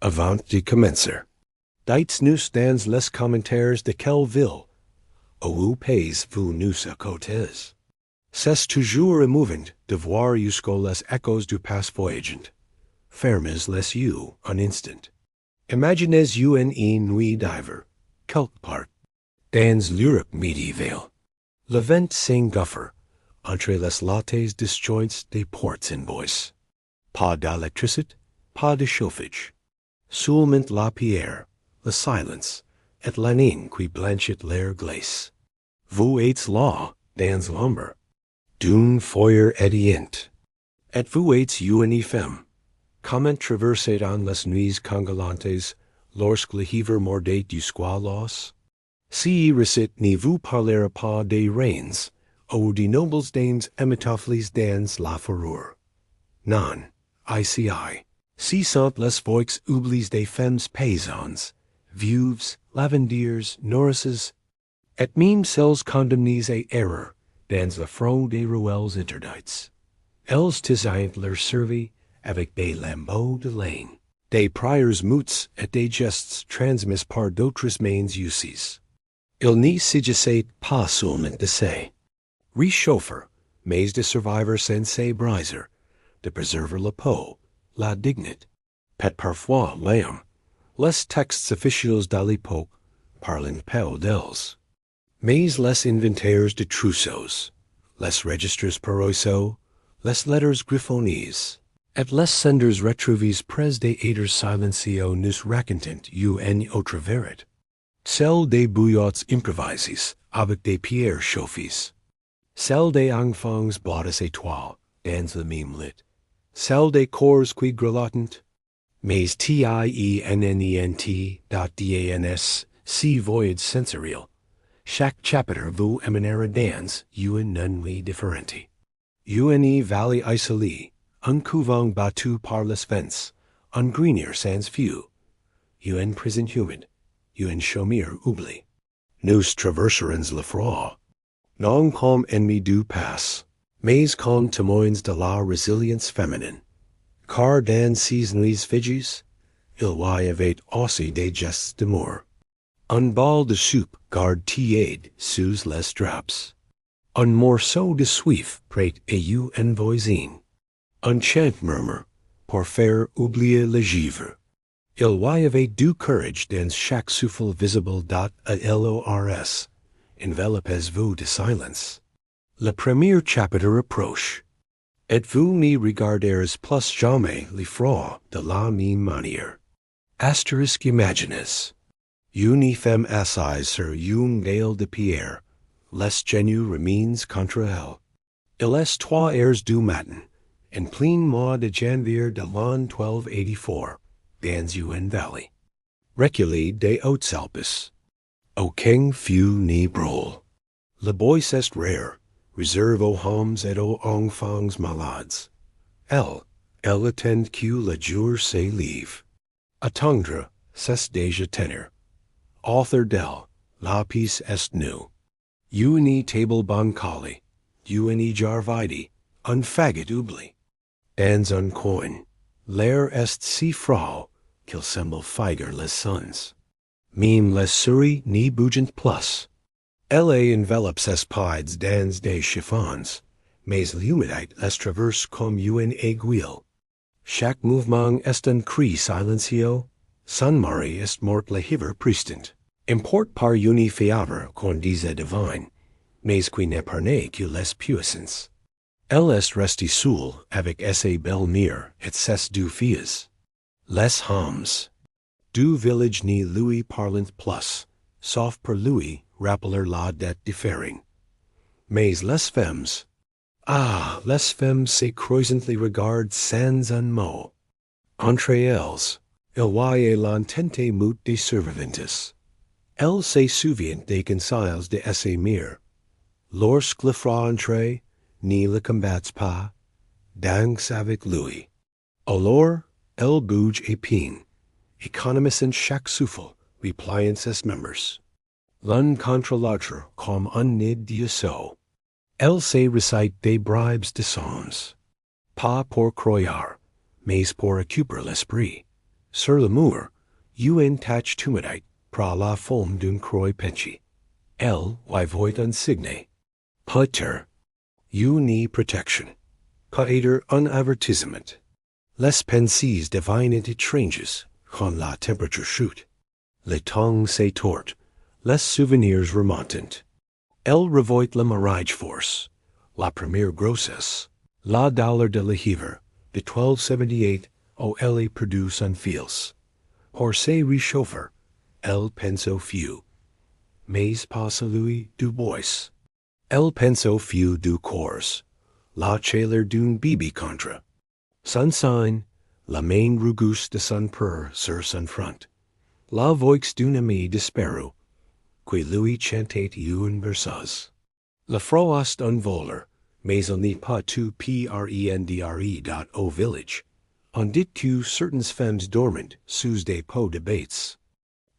avant de commencer. Dites nous dans les commentaires de quelle ville ou pays vous nous écoutez. C'est toujours émouvant de voir jusqu'aux les échos du passé voyagant. Fermez les yeux un instant. Imaginez une nuit d'hiver, quelque part, dans l'Europe médiévale. Le vent s'engouffre entre les lattes disjoints des portes en bois. Pas d'électricité, pas de chauffage. Seulement la pierre, le silence, et la ligne qui blanchit l'air glace. Vous êtes là, dans l'ombre, d'un feuer éteint. Et vous êtes une femme. Comment traversez en les nuits congelantes lorsque le hiver mordait du squalos? Si recite ne vous parlera pas des reines, ou des nobles dames émitoffles dans la fourrure. Non, ici, si sont les voix oublies des femmes paysannes, veuves, lavandières, nourrices, et même celles condamnées à erreur dans le front des ruelles interdites. Elles tissaient leur survie avec des lambeaux de laine, des prières muts et des gestes transmis par d'autres mains uses. Il n'y s'agissait pas seulement de ces réchauffer, mais de survivre sans ces briser, de préserver la peau, la dignité, pet parfois l'âme. Les textes officiels de l'époque parlent peu d'elles. Mais les inventaires de trousseaux, les registres paroissiaux, les lettres griffonnées, et les senders retrouvés pres des haters silencieux nous racontent une autre vérité. Celle des bouillottes improvisées avec des pierres chauffées. Celle des enfants blottis étoiles dans le même lit. Celle des corps qui grelottent. Mais tiennent si void sensoriel. Chaque chapitre vous émenera dans une nuit différente. Une vallée isolée, un couvent battu par les vents, un grenier sans feu, une prison humide, une chaumière oubliée. Nous traverserons le froid, non comme ennemis du passé, mais comme témoins de la résilience féminine. Car dans ces nuits fidges, il y avait aussi des gestes d'amour. Un bol de soupe garde tiède sous les draps. Un morceau de suif prête à une voisine. Un chant murmure pour faire oublier le givre. Il y avait du courage dans chaque souffle visible LORS. Enveloppez-vous de silence. Le premier chapitre approche. Et vous n'y regarderez plus jamais l'effroi de la même manière. Asterisk imaginez. Une femme assise sur une gale de pierre, les genoux remains contre elle. Il est 3 heures du matin, en plein mois de janvier de l'an 1284, dans une vallée. Reculé des Hautes-Alpes. Aucun feu ni brûle. Le bois est rare, réserve aux hommes et aux enfants malades. Elle attend que le jour se lève. Attendre, c'est déjà tenir. Author d'elle, la pièce est nue. Une table bancale, une jar vide, un faggot oubli. Dans un coin, l'air est si froid qu'il semble figer les sons. Même les souris n'y bougent plus. Elle enveloppe ses pieds dans des chiffons, mais l'humidité les traverse comme une aiguille. Chaque mouvement est un cri silencieux. San Mari est mort le hiver prestant. Importe par une fièvre qu'on disait divine, mais qui n'épargnait que les puissants. Elle est restée seule avec ses belles-mères et ses 2 filles. Les hommes du village ni lui parlent plus, sauf pour lui rappeler la dette différée. Mais les femmes, les femmes se croisent les regards sans un mot. Entre elles, il y a l'entente mute des survivantes. Elles se souviennent des conseils de ses mères. Lorsque le froid entre, ne le combatte pas, danse avec lui. Alors, elles bougent et peine, économisant chaque souffle, repliant ses membres. L'un contre l'autre comme un nid d'oiseaux. Elles se récitent des bribes de sons. Pas pour croire, mais pour occuper l'esprit. sur l'amour, un tach tumidite, pra la forme d'un croix penchi. L. Y voit unsigne. Putter. Ni protection. Caeter un avertissement. Les pensées divine into changes, quand la temperature chute. Les tongues se tort. Les souvenirs remontant. Elle revoit la marriage force. La première grossesse. La dollar de la hiver, de 1278, o elle produce un fils. Or se réchauffer, elle penso few. Mais pas celui du bois. Elle penso few du cours. La chaleur d'une bibi contre. Sunshine, la main rugus de son pur sur son front. La voix d'une amie disparu, qui lui chantait une berceuse. Le frost un voler, mais on n'est pas tout prendre.o village. On dit que certaines femmes dorment sous des pots de bêtes.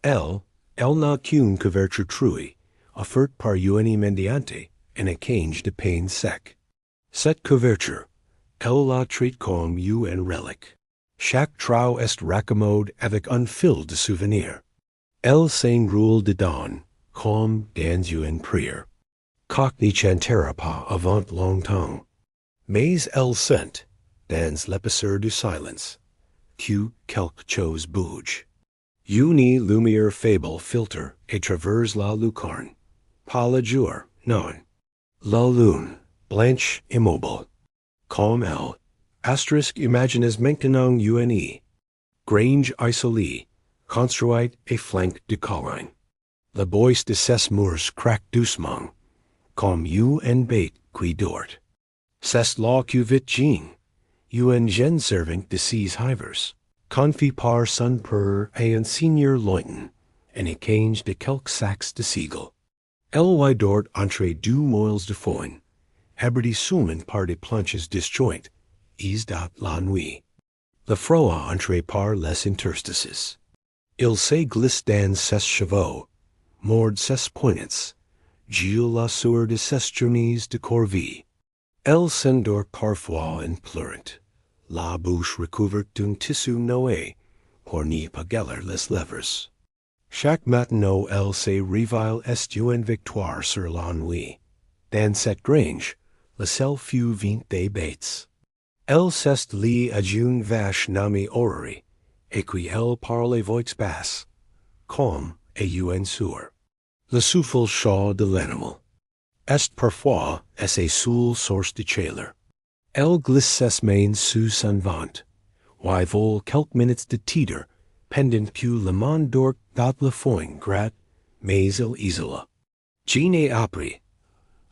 Elle n'a qu'une couverture trouée, offerte par une mendiante, en un cange de pain sec. Cette couverture, elle la traite comme une relique. Chaque trou est raccommode avec un fil de souvenir. Elle s'enroule dedans, comme dans une prière. Coq n'y chantera pas avant longtemps. Mais elle sent, dans l'épaisseur du silence, que quelque chose bouge. Une lumière faible filtre et traverse la lucarne. Pas le jour, non. La lune, blanche immobile. Comme elle, asterisk imagines maintenant une grange isolée, construite et flanque de collines. La bois de ses murs craque doucement, comme une bête qui dort. C'est là que vit Jean, une jeune servante de ses hivers, confie par son père et un seigneur lointain, en un cange de quelques sacs de seagull. Elle y dort entre deux moils de foin, haberdie seulement par des planches disjointes, is dat la nuit. Le froid entre par les interstices. Il se glisse dans ses cheveux, mord ses poignets, gile la sueur de ses journées de corvée. Elle s'endort parfois en pleurant, la bouche recouverte d'un tissu noué, pour n'y pas galer les lèvres. Chaque matin elle se réveille est une victoire sur l'ennui. Dans cette grange, le sel fut 20 des bêtes. Elle s'est liée à une vache nommée Orrery, et qui elle parle voix basse, comme et une sourd. Le souffle chaud de l'animal. Est parfois est seule source de chaleur. Elle glisse ses mains sous son ventre, y vole quelques minutes de teeter, pendant que le monde dort dans le foin gratte, mais il isola. Jean est après,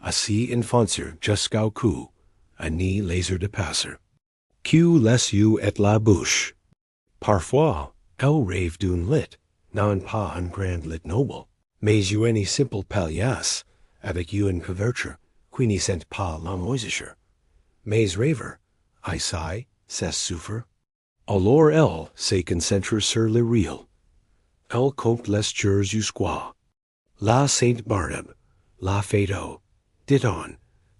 assis en foncer jusqu'au cou, à ni laser de passer. Que laisse you et la bouche. Parfois, elle rêve d'un lit, non pas un grand lit noble, mais une simple palliasse, avec une couverture, qui n'y sent pas la moisissure. Mais rêver, I sigh, c'est souffre. Alors elle se concentre sur le réel. Elle compte les jours jusqu'à la Saint Barnab, la Fêteau, dit-on,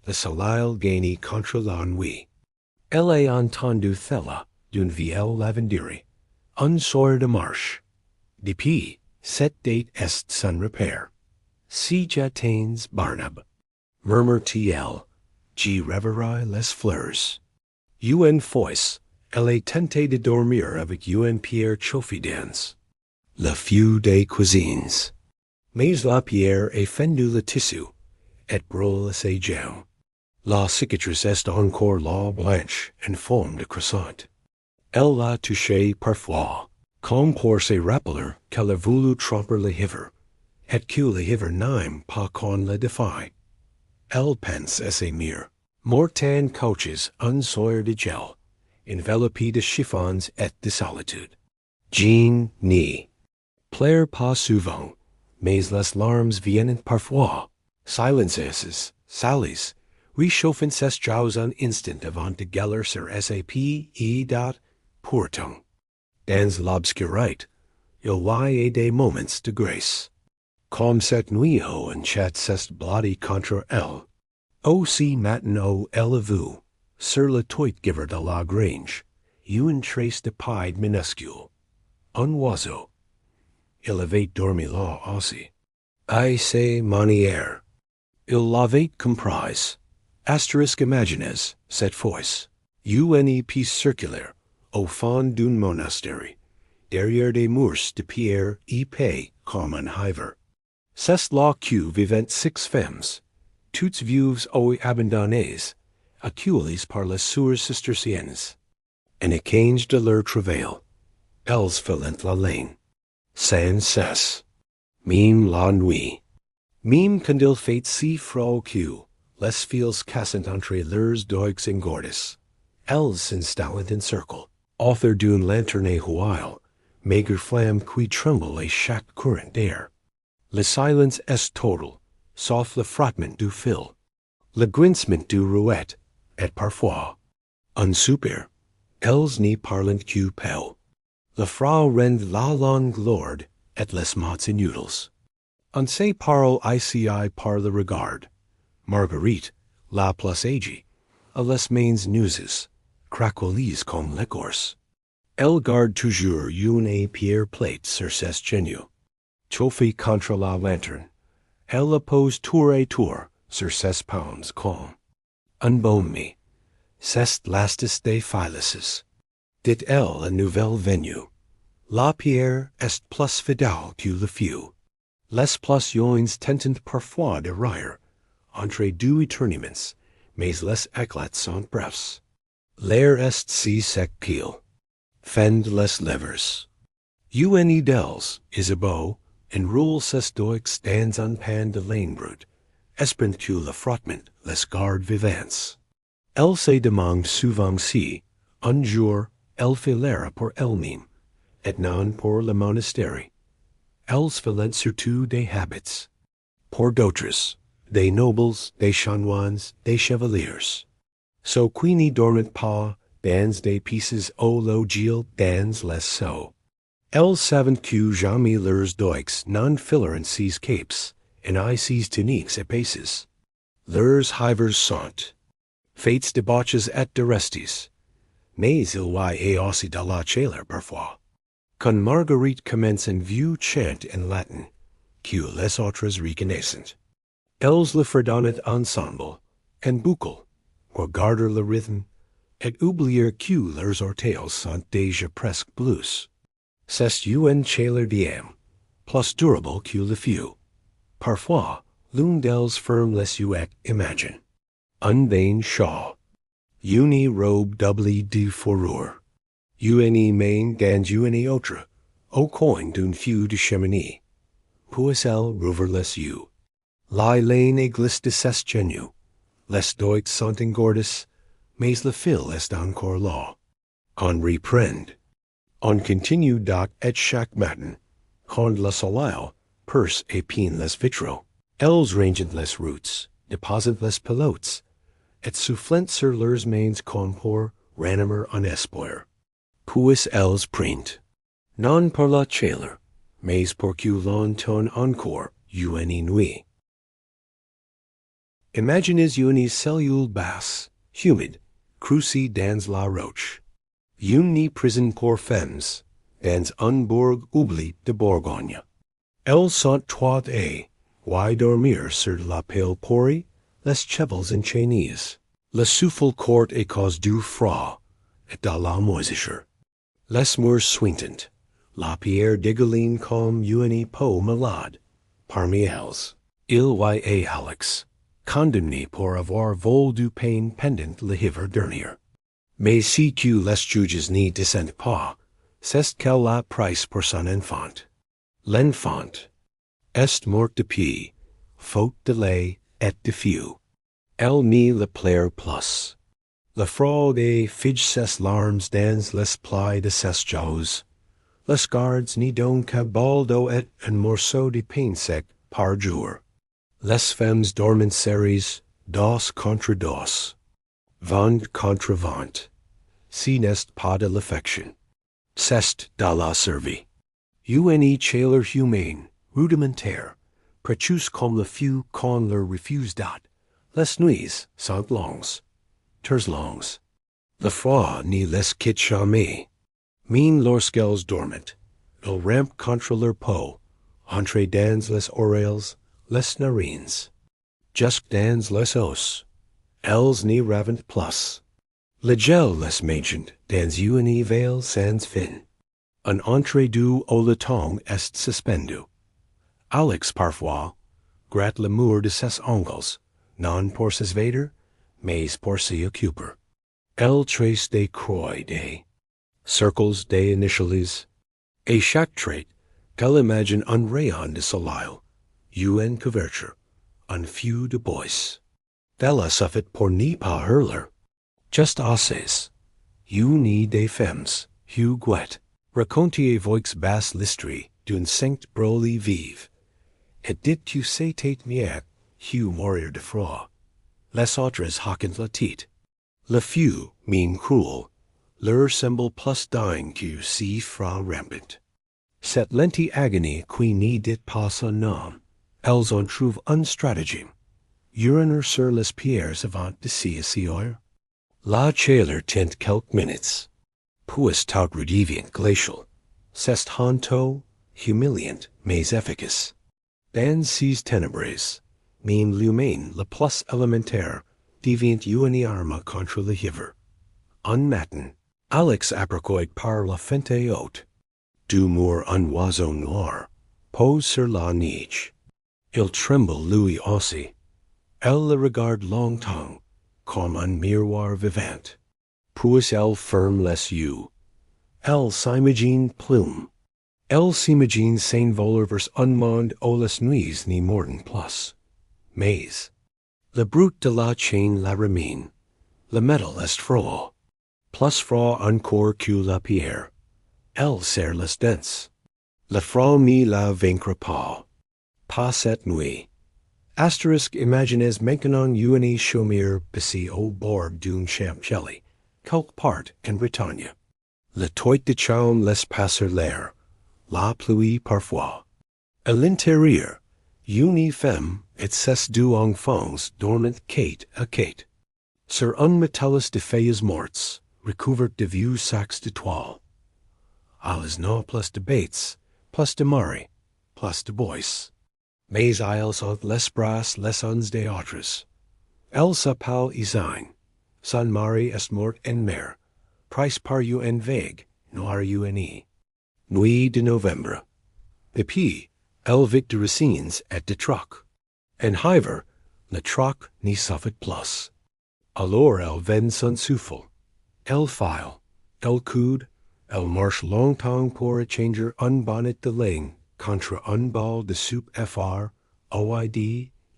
le soleil gagne contre l'ennui. Elle a entendu Thella d'une vieille lavanderie, un soir de marche. Depuis, cette date est sans repère. Si j'atteins Barnab, murmure-t-elle, j'y reverrai les fleurs. Une fois, elle est tentée de dormir avec une pierre chauffée dans le feu des cuisines. Mais la pierre est fendue le tissu, et brûle ses jambes. La cicatrice est encore la blanche en forme de croissant. Elle l'a touché parfois, comme pour se rappeler qu'elle a voulu tromper le hiver, et que le hiver n'aime pas qu'on le défie. Elle pense à ses murs, mortain couches un soir de gel, enveloppés de chiffons et de solitude. Jean n'y pleure pas souvent, mais les larmes viennent parfois. Silences, sallies, réchauffant ses jaws un instant avant de galer sur sap et dat pourtant. Dans l'obscurité, il y a des moments de grâce. Comme cette nuit un chat s'est blotti contre elle. Aussi maintenant elle a vu, sur le toit giver de la grange, une trace de paille minuscule. un oiseau. Il avait dormi là aussi. I say manière. Il l'avait comprise. Asterisk imagines, cette fois. Une piece circulaire, au fond d'un monastère, derrière des murs de pierre épais comme un hiver. C'est là que vivent six femmes, toutes vieuves ou abandonnées, acculées par les soeurs cisterciennes. En échange de leur travail, elles filent la laine, sans cesse, même la nuit. Même quand il fait si froid que les fils cassent entre leurs doigts engordis. Elles s'installent en cercle, author d'une lanterne while, maigre flamme qui tremble à chaque courant d'air. Le silence est total, sauf le frottement du fil, le grincement du rouet, et parfois, un soupir. Elles n'y parlent que peu. Le froid rend la langue lourde, et les mots inutiles. On se parle ici par le regard. Marguerite, la plus âgée, a les mains nuises, craquelées comme l'écorce. Elle garde toujours une pierre plate sur ses genoux. Chauffée contre la lanterne, elle la pose tour et tour sur ses paumes comme un baume. C'est l'astis des filices. Dit-elle a nouvelle venue. La pierre est plus fidèle que le feu. Les pulsions tentent parfois de rire, entre deux éternuements, mais les éclats sont brefs. L'air est si sec qu'il fend les lèvres. Une d'elles, Isabeau, enroule ses doigts dans un pan de laine brute, espérant que le frottement les garde vivants. Elle se demande souvent si, un jour, elle filera pour elle-même, et non pour le monastère. Elles filent surtout des habits. Pour d'autres, des nobles, des chanoines, des chevaliers. So qui n'y dorment pas, dans des pieces au logis dans les seaux. Elles savent que jamais leurs doigts non fileront ces capes, et ces tuniques épaisses. Leurs hivers sont fates debauches et d'Orestes, mais il y a aussi de la chaleur parfois. Quand Marguerite commence un vieux chant en latin, que les autres reconnaissent, elles le fredonnent ensemble, en boucle, pour garder le rythme, et oublier que leurs orteils sont déjà presque bleus. C'est une chaleur d'âme, plus durable que le feu. Parfois, l'une d'elles ferme les yeux et imagine un vain shawl, une robe doublée de fourrure, une main dans une autre, au coin d'un feu de cheminée. Puis elle rouvre les yeux. La laine glisse de ses genoux. Les doigts sont engordis, mais le fil est encore là. On reprend. On continue dot et chaque matin, quand le soleil perce et peint les vitraux. Elles rangent les routes, déposent les pilotes, et soufflent sur leurs mains comme pour ranimer un espoir. Puis elles print. Non pour la chaleur, mais pour que l'on tonne encore une nuit. Imaginez une cellule basse, humide, creusée dans la roche. Une prison pour femmes, dans un bourg oubli de Bourgogne. Elles sont trois et, why dormir sur la pelle pourrie, les chevaux enchaînés. Le souffle court et cause du froid, et de la moisissure. Les murs suintent, la pierre dégouline comme une peau malade. Parmi elles, il y a Alex, condamné pour avoir vol du pain pendant le hiver dernier. Mais si que les juges n'y descendent pas, c'est qu'elle a price pour son enfant. L'enfant est mort depuis, faute de lait et de feu. Elle n'y le plaire plus. Le froid fige ses larmes dans les plis de ses jaws. Les gardes n'y donnent qu'un bol d'eau et un morceau de pain sec par jour. Les femmes dorment serrées, dos contre dos. Vent contre vent. Si n'est pas de l'affection. C'est de la survie. Une chaleur humaine, rudimentaire, précieuse comme le feu qu'on leur refuse dat. Les nuits sont longues, très longues. Le froid n'y les quitte jamais. Même lorsqu'elles dorment, El ramp contre leur peau, entre dans les oreilles, les narines. Jusque dans les os, els ni ravent plus. Le gel les magent dans une veille sans fin. Un entre du au le temps est suspendu. Alex parfois, grat l'amour de ses ongles, non pour ses vader, mais pour s'y occuper. Elle trace des croix des circles des initiales, et chaque trait qu'elle imagine un rayon de soleil, une couverture, un feu de bois. Della suffit pour n'y pas hurler. Just assez. Une des femmes, Hugh Guet, racontiez voix basse l'histoire d'une sainte brolie vive. Et dit tu sais tate miette, Hugh mourir de froid. Les autres hoquent la tête. Le feu, mean cruel, leur semble plus dying que si fra rampant. Cette lente agonie qui n'y dit pas son nom, elles en trouvent un stratagème. Uriner sur les pierres avant de s'y asseoir. La chaleur tient quelques minutes. Puis tout redevient glacial. C'est honteux, humiliant, mais efficace. Dans ces ténèbres, mean l'humain le plus élémentaire devient une arme contre le hiver. Un matin, Alex aperçoit par la fente haute. D'humour un oiseau noir pose sur la neige. Il tremble lui aussi. Elle le regarde longtemps, comme un miroir vivant. Puis elle ferme les yeux. Elle s'imagine plume. Elle s'imagine s'envoler vers un monde où les nuits n'y mordent plus. Mais, le brut de la chaîne la ramène. Le métal est froid. Plus froid encore que la pierre. Elle serre les dents. Le froid ne la vaincra pas. Pas cette nuit. Asterisk imagines maintenant une chaumière passée au bord d'une champchelle, quelque part en Bretagne. Le toit de chaume laisse passer l'air, la pluie parfois. À l'intérieur, une femme et ses deux enfants dorment quête à quête. Sur un métallus de feuilles mortes, recouvert de vieux sacs de toile. Alles no plus de bêtes, plus de maris, plus de bois. Mais elles ont les bras les uns des autres. Elles s'appellent Isain. Son mari est mort en mer. Price par un vague, noir une. Nuit de novembre. Depuis, elle vit de racines et de troc. En hiver, le troc n'y suffit plus. Alors elle vend son souffle. Elle file, elle coude, elle marche longtemps pour échanger un bonnet de laine contre un bol de soupe fr, oid,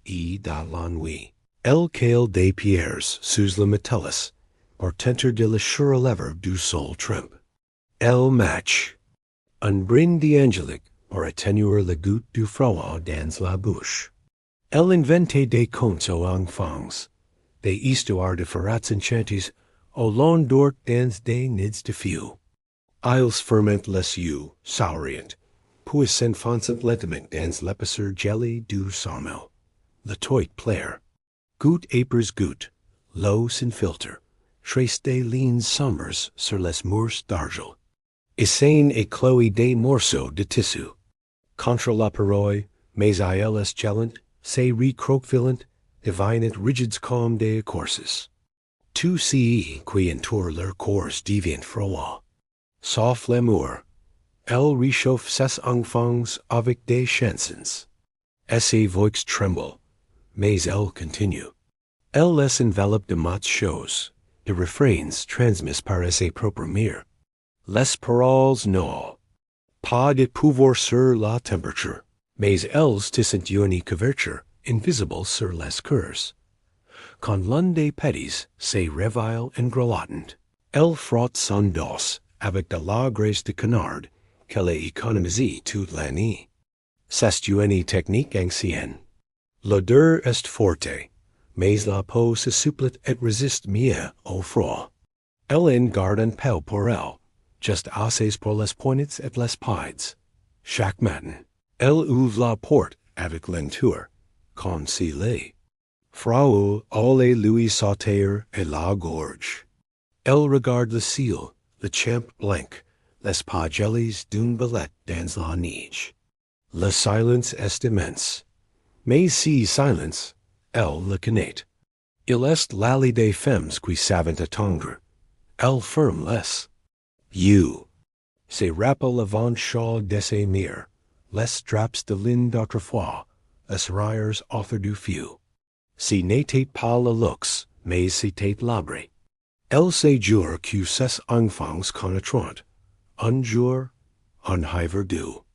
et dans l'ennui. Elle cale des pierres sous le métallus, pour tenter de la surlever du sol trempe. Elle match. Un brin d'angélique pour atténuer le goût du froid dans la bouche. Elle invente des contes aux enfants, des histoires de ferrats enchantés au long d'ort dans des nids de feu. Ils fermentent les yeux, sourient, puis s'enfoncent lentement dans l'épaisseur gelée du saumon. Le toit plaire. Goutte après goutte, l'eau s'infiltre, trace des lignes sombres sur les murs d'argile. Essaye et cloie des morceaux de tissu. Contre la paroi, mais elles est gellant, se recroquevillent, devinent rigides comme des écorces. Tous ceux qui entourent leur corps deviennent froids. Sauf l'amour, elle réchauffe ses enfants avec des chansons. Ses voix tremblent, mais elle continue. Elle les enveloppe de mots choses, de refrains transmis par ses propres mires. Les paroles n'ont pas de pouvoir sur la température, mais elles tissent une couverture invisible sur les cœurs. Quand l'un des petits se réveille en grelottant, elle frotte son dos avec de la graisse de canard qu'elle a économisée toute l'année. C'est une technique ancienne. L'odeur est forte, mais la peau se souple et résiste mieux au froid. Elle en garde un peu pour elle, just assez pour les poignets et les pieds. Chaque matin, elle ouvre la porte avec lenteur, comme si les Frau allait lui sauter et la gorge. Elle regarde le ciel, le champ blanc, les pas jellies d'une belette dans la neige. Le silence est immense. Mais si silence, elle le connaît. Il est l'allée des femmes qui savent attendre. Elle ferme les. You. Se rappelle avant chaud de ses mire, les draps de lin d'autrefois, les rires author du few. Si n'était pas le luxe, mais c'était l'abri. Elle se jure que ses enfants connaîtront, un jour, un hiver doux.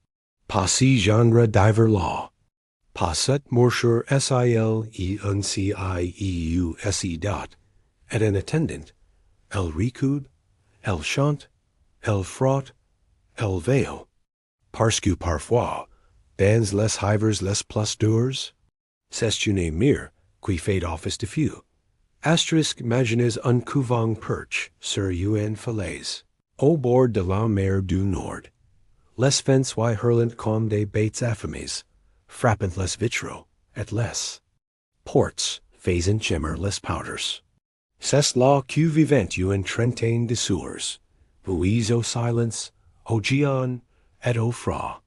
Pas si genre diver law. Pas cette morsure SILENCIEUSE dot, et un attendant, elle recoude, elle chante, elle frotte, elle veille. Parce que parfois, dans les hivers les plus durs, c'est une mire qui fait office de feu. Asterisk imagines un couvent perche sur une falaise, au bord de la mer du Nord. Les vents y hurlant comme des bêtes affamées, frappant les vitraux, et les portes faisant shimmer les powders. C'est là que vivent une trentaine de soeurs, vous au silence, au géant, et au froid.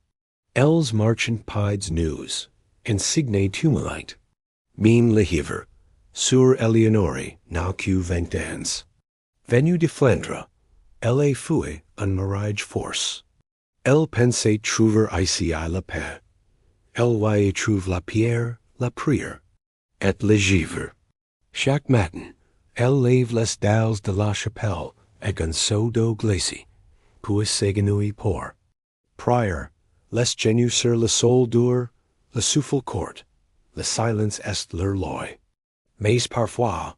Elles marchent pides news, insigne tumulite. Mine le hiver, sur Eleonore, now que vingtans. Venu de Flandre, elle fouet un mirage force. Elle pensait trouver ici la paix. Elle y trouve la pierre, la prière, et le givre. Chaque matin, elle lève les dalles de la chapelle avec un seau d'eau glacée, puis s'éganouit pour. Prière, les genoux sur le sol dur, le souffle court, le silence est leur loi. Mais parfois,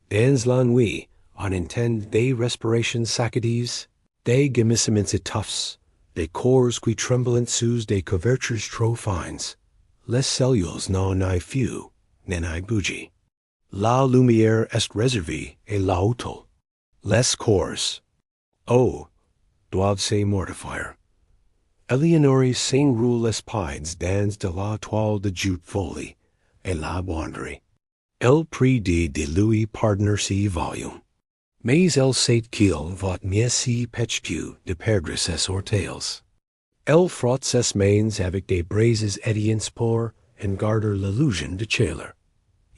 dans la nuit, on entend des respirations saccadives, des gémissements étouffés, des corps qui tremblent sous des couvertures trop fines. Les cellules n'en ai few, n'en ai bougie. La lumière est réservée et la haute. Les corps, oh, doivent se mortifier. Eleonore s'enroule les pides dans de la toile de jute folie, et la banderie. Elle prie de lui pardonner si volume. Mais elle sait qu'il va mieux si péchu de perdre ses orteils. Elle frotte ses mains avec des braises étiens pour en garder l'illusion de chaleur.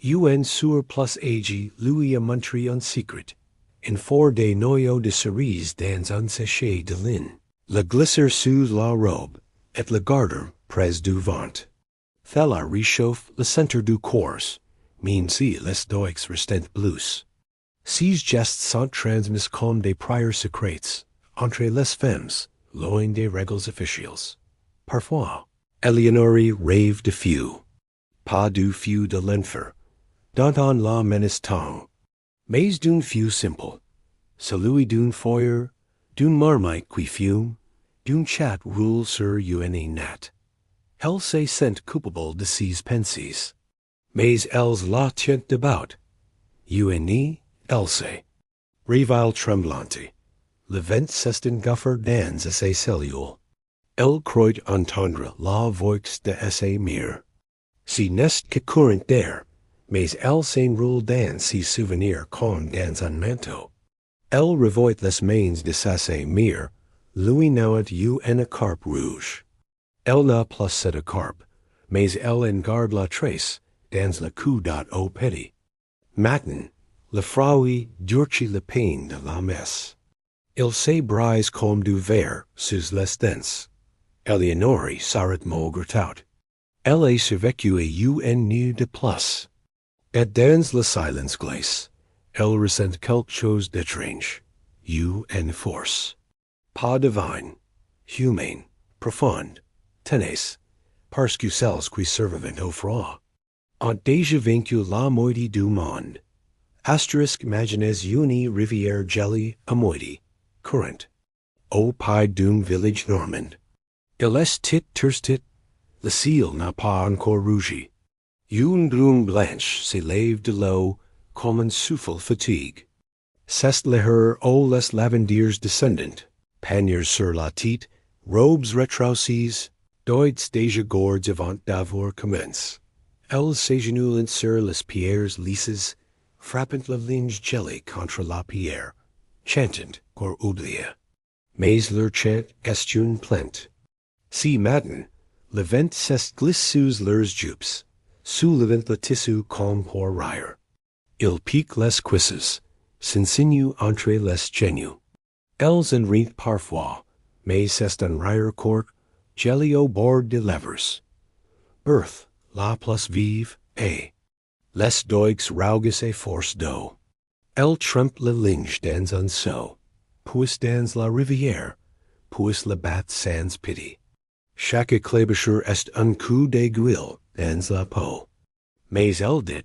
Un sur plus agi lui a montré un secret, en for des noyaux de cerise dans un sachet de lin. Le glisser sous la robe, et le garder près du ventre. Thella réchauffe le centre du corps, mais si les doigts restent bleus. Ces gestes sont transmis comme des prières secrètes, entre les femmes, loin des règles officielles. Parfois, Eleonore rêve de feu. Pas du feu de l'enfer, dont on la menace tant, mais d'un feu simple, celui d'un foyer, d'une marmite qui fume, d'un chat roule sur une natte. Elle se sent coupable de ses pensées, mais elles la tiennent debout. Une elle sait. Rivale tremblante, le vent s'est engouffré dans ses cellules. Elle croit entendre la voix de ses mire. Si n'est que courant d'air, mais elle s'enroule dans ses souvenirs comme dans un manteau. Elle revoit les mains de ses mire, lui nouait une carpe rouge. Elle n'a plus cette carpe, mais elle en garde la trace dans le coup au petit. Matin, le froid durcit le pain de la messe. Il se brise comme du verre sous les dents. Eleonore s'arrête maugre tout. Elle a survécu une nuit de plus. Et dans le silence glace, elle ressent quelque chose d'étrange, une force. Pas divine, humaine, profonde, tenace, parce que celles qui survivent au froid ont déjà vaincu la moitié du monde. Asterisk imagines une rivière gelée à moitié, courant, au pied d'un village normand. Il est tit turstit, le ciel n'a pas encore rougi. Une brune blanche se lève de l'eau comme un souffle fatigue. C'est l'heure où les lavandiers descendent, paniers sur la tête, robes rétroussies, doigts déjà gourds avant d'avoir commencé. Elles s'agenouillent sur les pierres lisses, frappant le linge gelé contre la pierre, chantant pour oublier. mais leur chant est une plainte. Si matin, le vent s'est glisse sous leurs jupes, sous le vent le tissu comme pour rire. Il pique les cuisses, s'insinue entre les genoux. Elles en rient parfois, mais c'est un rire court, jelly au bord de lèvres. Earth, la plus vive, et les doigues rauges et force d'eau. Elle trempe le linge dans un seau, puis dans la rivière, puis le bat sans pitié. Chaque éclaboussure est un coup d'aiguille dans la peau. Mais elle dit,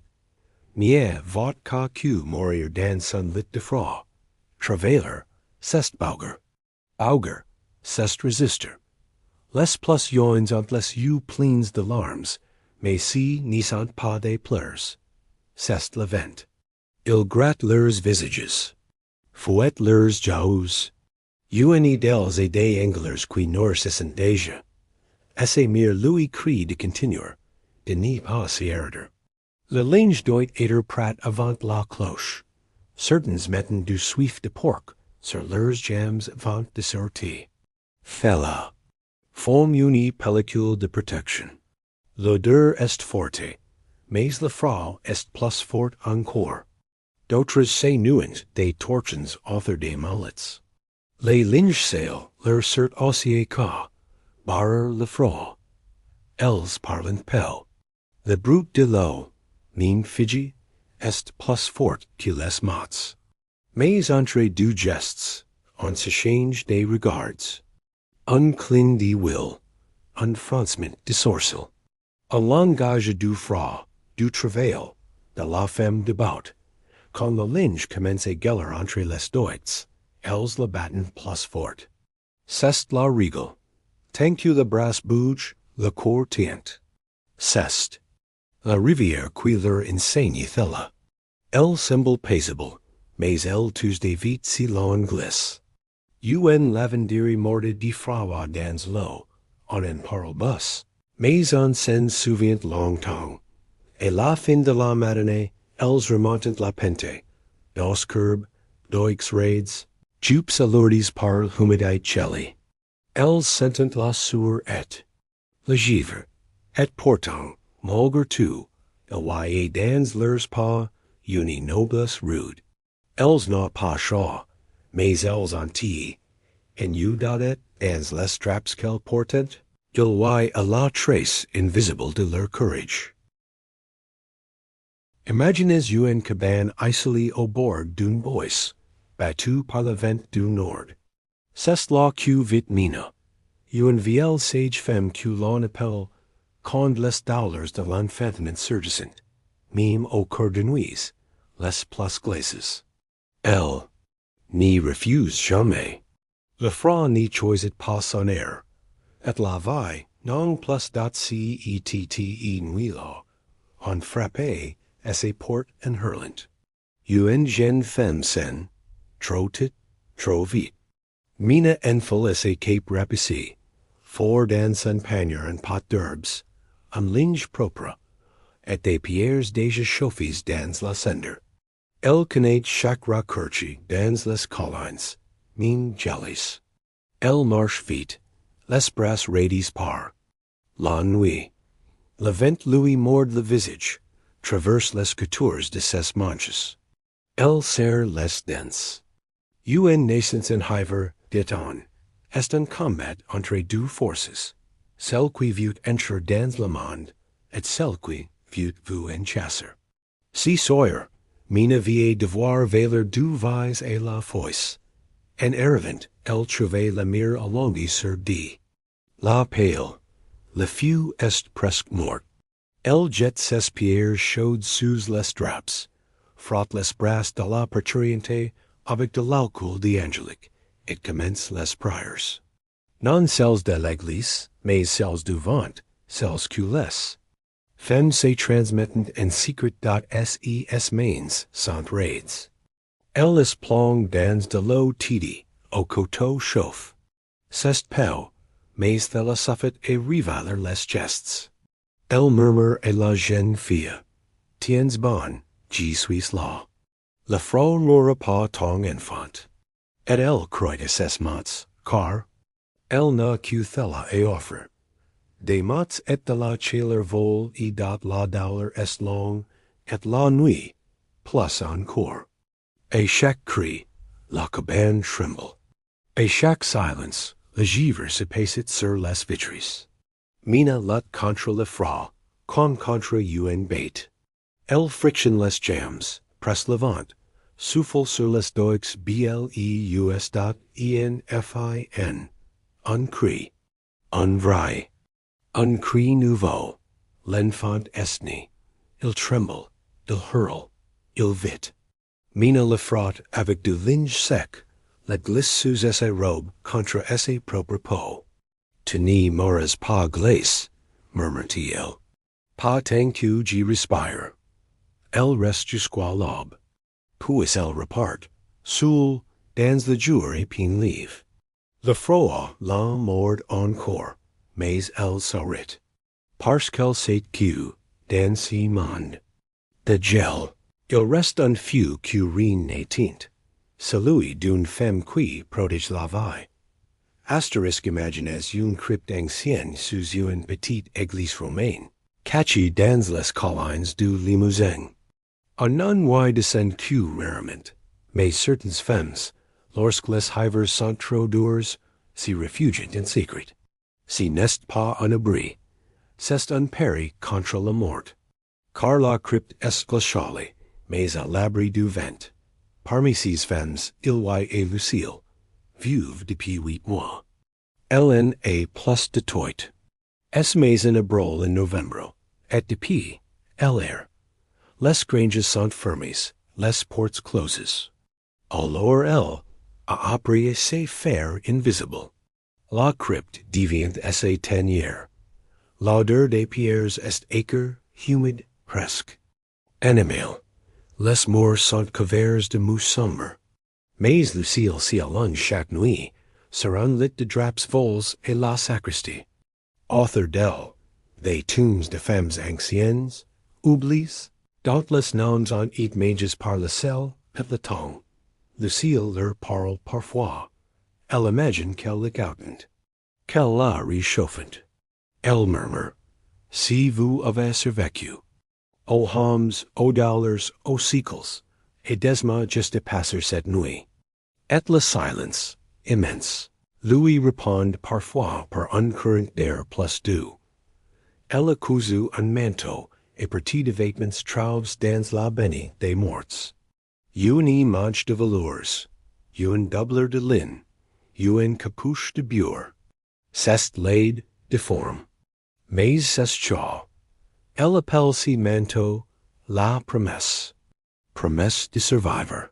mieux vaut que mourir dans son lit de froid. Travailler, c'est bauger. Bauger, c'est résister. Les plus joins ont les yeux pleins de larmes, mais si n'y sont pas de pleurs. C'est le vent. Il gratte leurs visages. Fouette leurs joues. Une d'elles et des anglers qui nourrissent déjà. Assez mere lui cri de continuer, de n'y pas s'y errer. Le linge doit être prêt avant la cloche. Certains mettent du suif de porc sur leurs jambes avant de sortir. Fella. Forme une pellicule de protection. L'odeur est forte, mais le froid est plus fort encore. D'autres s'énuent des torchons author des mallets. Les linges sales leur sert aussi qu'à barrer le froid. Elles parlent peu. Le brut de l'eau, min Fiji, est plus fort que les mots. Mais entre deux gestes, on s'échange des regards. Un clin d'œil, un froncement de sourcil. Un langage du froid, du travail, de la femme de bout. Quand le linge commence à geller entre les doigts, elles le battent plus fort. C'est la règle. Tant que le bras bouge, le corps tient. C'est la rivière qui leur enseigne cela. Elle semble paisible, mais elle Tuesday vite si l'on glisse. Un lavanderi morde de froid dans l'eau, on en parle bus, mais on s'en souvient longtemps. Et la fin de la matinée, elles remontent la pente, dos curbes, doix raids, jupes alourdis par l'humidité chilly. Elles sentent la sueur et le givre, et pourtant, malgré tout, elles voient dans leurs pas une noblesse rude. Elles n'ont pas chaud, mais elles ont tea, and you daudet dans les straps qu'elles portent, qu'ils voient à la trace invisible de leur courage. Imaginez une cabane isolée au bord d'une boisse, battue par le vent du nord. C'est là que vit Mina, une vieille sage femme que l'on appelle quand les douleurs de l'enfantement surgissent, même au cœur de nuits, les plus glaces. Elle n'y refuse jamais. Le froid n'y choisit pas son air, et la vie non plus d'être nuilo, on frappe à ses portes en hurlant. Une jeune femme sen, trop tit, trop vite. Mina enfile à ses cape rapici, fort dans son panier en pot d'herbes, un linge propre, et des pierres déjà chauffées dans la cendre. Elle connaît chaque raccourci dans les collines, min jellies. Elle marche vite, les bras raidis par la nuit. Le vent lui mord le visage, traverse les coutures de ses manches. Elle serre les dents. Une naissance en hiver, dit-on, est un combat entre deux forces, celle qui veut entrer dans le monde, et celle qui veut vous en chasser. Si Sawyer, Mina vient devoir valer deux vies et la foice. En arrivant, elle trouve la mire allongée sur dit. La pale, le feu est presque mort. Elle jette ses pierres chaudes sous les draps, frotte les bras de la parturiente avec de l'alcool d'angélique, et commence les prières. Non celles de l'église, mais celles du vent, celles que les femmes se transmettent en secret ses mains sans raids. Elle est plongée dans de l'eau tiède, au coteau chauffe. C'est peu, mais elle suffit à rivaler les gestes. Elle murmure à la jeune fille, tiens bon, j'y suis là. Le froid n'aura pas ton enfant. Et elle croit à ses mots, Car, el na cuthella e offer. De mats et de la chaler vol e dot la dollar est long, et la nuit, plus encore. A chaque cri, la cabane tremble. A chaque silence, le givre se pacit sur les vitres. Mina lut contra le fra, con contra un bait. El frictionless jams, press levant, souffle sur les doix bleus dot enfin, un cri, un vrai, un cri nouveau, l'enfant estni, il tremble, il hurle, il vit. Mina le fraught avec du linge sec, la glisse sous esse robe contre esse propre peau. Tenez mores pas glace, murmure-t-il. Pas tant que j'y respire. Elle reste jusqu'à l'aube. Puis elle repart. Soul, dans le jour et pin livre. Le froid la mord encore, mais elle s'arrête. Parce qu'elle sait que, dans ce monde, de gel, il reste un feu que rien n'éteint. Celui d'une femme qui protège la vie. Asterisk imagines une crypte ancienne sous une petite église romaine, cachée dans les collines du Limousin. Un non y descend que rarement, mais certaines femmes, lorsque les hivers sont trop durs, s'y réfugient in secret. Si n'est pas un abri, c'est un pari contre la mort. Car la crypte est glaciale, mais à l'abri du vent. Parmi ces femmes, il y a Lucille, veuve depuis 8 mois. Elle a plus de toit. Es maison abrol in novembre, et depuis, elle est. Les granges sont fermées, les portes closes. Alors elle a appris ses faire invisible. La crypte devient assez tenière. L'odeur des pierres est acre, humide, presque. Animal. Les morts sont couverts de mousse sombre. Mais Lucille s'y allonge chaque nuit, surround lit de draps vols et la sacristie. Author d'elle, des tombes de femmes anciennes, oublies, doubtless noms en et mages par le sel et le tongue. Lucille leur parle parfois. Elle imagine qu'elle le goutent, qu'elle la réchauffant. Elle murmure, si vous avez survécu. O hommes, o dollars, o siècles, et desma juste passer cette nuit. Et le silence, immense, lui répond parfois par un courant d'air plus doux. Elle a cousu un manteau et petit de vêtements trouves dans la bénie des morts. Une manche de velours, une doubler de lin, une capuche de bure. C'est laid, deforme. Mais c'est chaud. Elle appelle ce manteau la promesse. Promesse de survivor.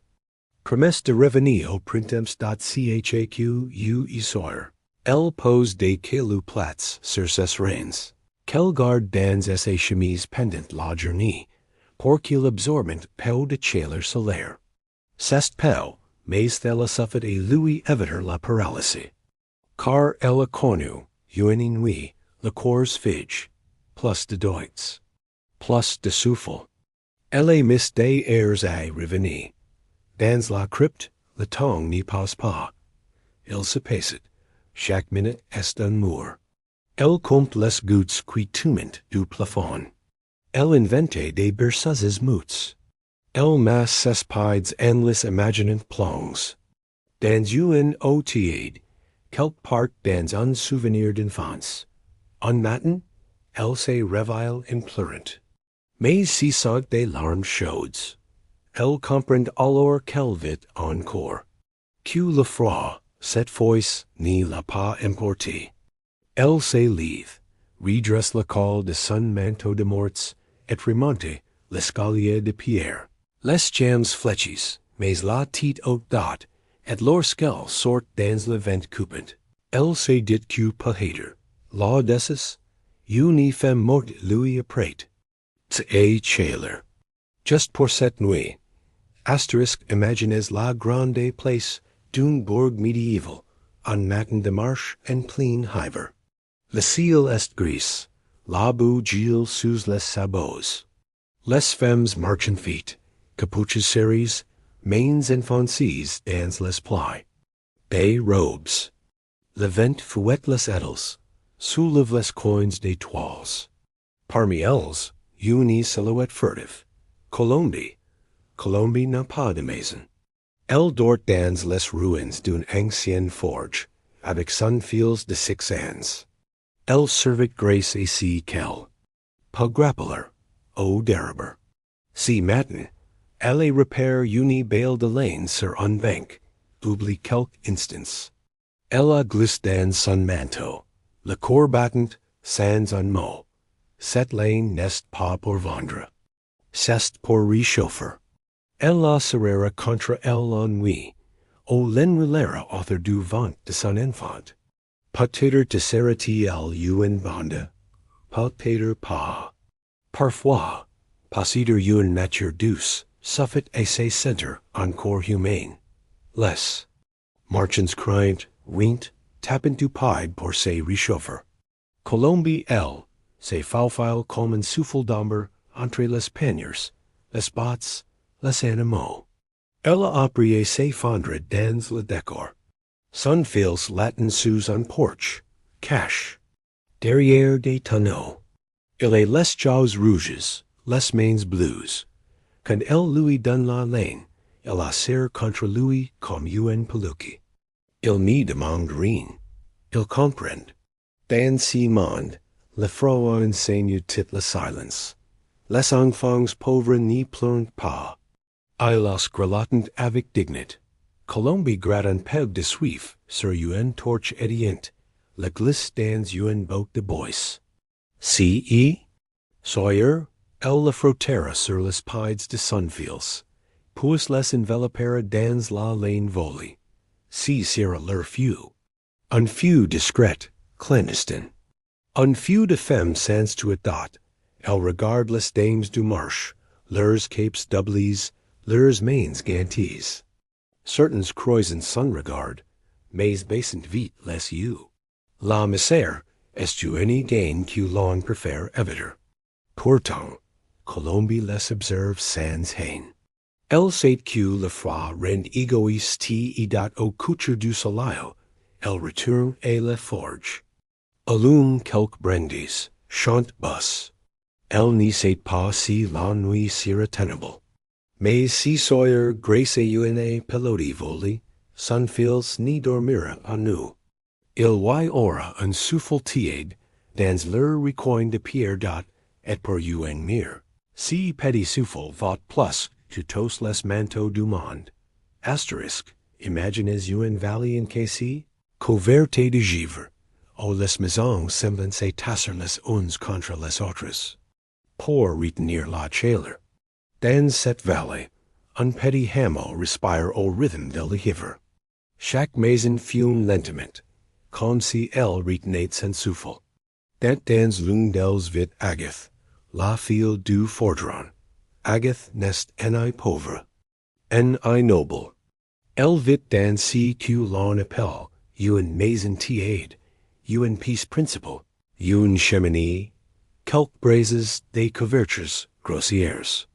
Promesse de revenir au printemps.chaq isor. Elle pose des cailloux plats sur ses reins. Qu'elle garde dans ses chemises pendantes la journée, pour qu'il absorbent peu de chaleur solaire. C'est peu, mais elle a suffered et lui éviter la paralysie. Car elle a connu, une nuit, le corps fige, plus de doigts, plus de souffle. Elle a mis des airs à revenir. Dans la crypte, le temps n'y passe pas. Il se passe. Chaque minute est un mur. Elle compte les gouttes qui tombent du plafond. Elle invente des berceuses muttes. Elle masse ses pieds en les imaginant plonges. Dans une tiède, quelque part dans un souvenir d'enfance. Un matin, elle se réveille en pleurant. Mais si sont des larmes chaudes. Elle comprend alors qu'elle vit encore. Que le froid, cette fois, n'y l'a pas emporté. Elle se lève, redresse le col de son manteau de morts, et remonte l'escalier de pierre. Les jambes fléchissent, mais la tête haute dot, et lorsqu'elle sort dans le vent coupant, elle se dit que peut-être, l'audace, une femme morte lui apprête. C'est chaleur. Juste pour cette nuit. Asterisk imagines la grande place d'une bourg médiévale, un matin de marche en plein hiver. Le ciel est gris, la boue gèle sous les sabots. Les femmes marchent en feet, capuches serrées, mains enfoncées dans les plis. Des robes. Levent fouet les edels, soulève les coins des toiles. Parmi elles, une silhouette furtive. Colombie n'a pas de maison. Elle dort dans les ruines d'une ancienne forge, avec son fils de 6 ans. Elle servait grâce à si qu'elle. Pas grappler, au dériber. Si matin, elle repère une bale de laine sur un banc, oublie quelques instants. Elle a glissé dans son manteau, le corps battant, sans un mot. Cette laine n'est pas pour vendre. C'est pour réchauffer. Elle a serrera contre elle l'ennui, au l'enrôlera author du vent de son enfant. Peut-être te sera-t-il une bande, peut-être pas. Parfois, posséder une nature douce, suffit à ses centres encore humain. Les marchands crient, rient, tapent du pied pour se réchauffer. Colombie, elle, se faufile comme un souffle d'ambre entre les panniers, les bottes, les animaux. Elle a appris à se fondre dans le décor. Son fils latin sous un porche, cache, derrière des tonneaux. Il a les jaws rouges, les mains bleues. Quand elle lui donne la laine, elle la serre contre lui comme une peluche. Il me demande rien. Il comprend. Dans ce monde, le froid enseigne toute la silence. Les enfants pauvres n'y pleurent pas. Ils los grelottent avec dignité. Colombie gratte un peu de suif sur une torche éteinte, le glisse dans une botte de bois. C.E. Sawyer, elle le frottera sur les pieds de son fils, puis les enveloppera dans la laine volée. Si sera leur feu. Un feu discret, clandestin. Un feu de femmes sans tu dot. Elle regarde les dames du marche, leurs capes doublées, leurs mains ganties. Certains croisent son regard, mais baissent vite les yeux. La misère est une gain que l'on préfère éviter. Pourtant, Colombie les observe sans haine. Elle sait que le froid rend égoïste et dat au couture du soleil. Elle retourne à la forge. Allume quelques brindilles, chante basse. Elle n'y sait pas si la nuit sera tenable. Mais si Sawyer grâce à une pelote volée, son fils n'y dormira à nous. Il y aura un souffle tiède dans leur recoin de pierre dot et pour une mire. Si petit souffle vaut plus que tous les manteaux du monde. Asterisk, imaginez une vallée encaissée, couverte de givre, où les maisons semblent se tasser les unes contre les autres. Pour retenir la chaleur. Dans cette vallée, un petit hameau respire au rythme de l'hiver. Chaque maison fume lentement, comme si elle retenait son souffle. Dans l'une d'elles vit Agathe, la fille du forgeron. Agathe n'est un pauvre, un noble. Elle vit dans ce que l'on appelle une maison tiède, une pièce principale, une cheminée, quelques braises, des couvertures grossières.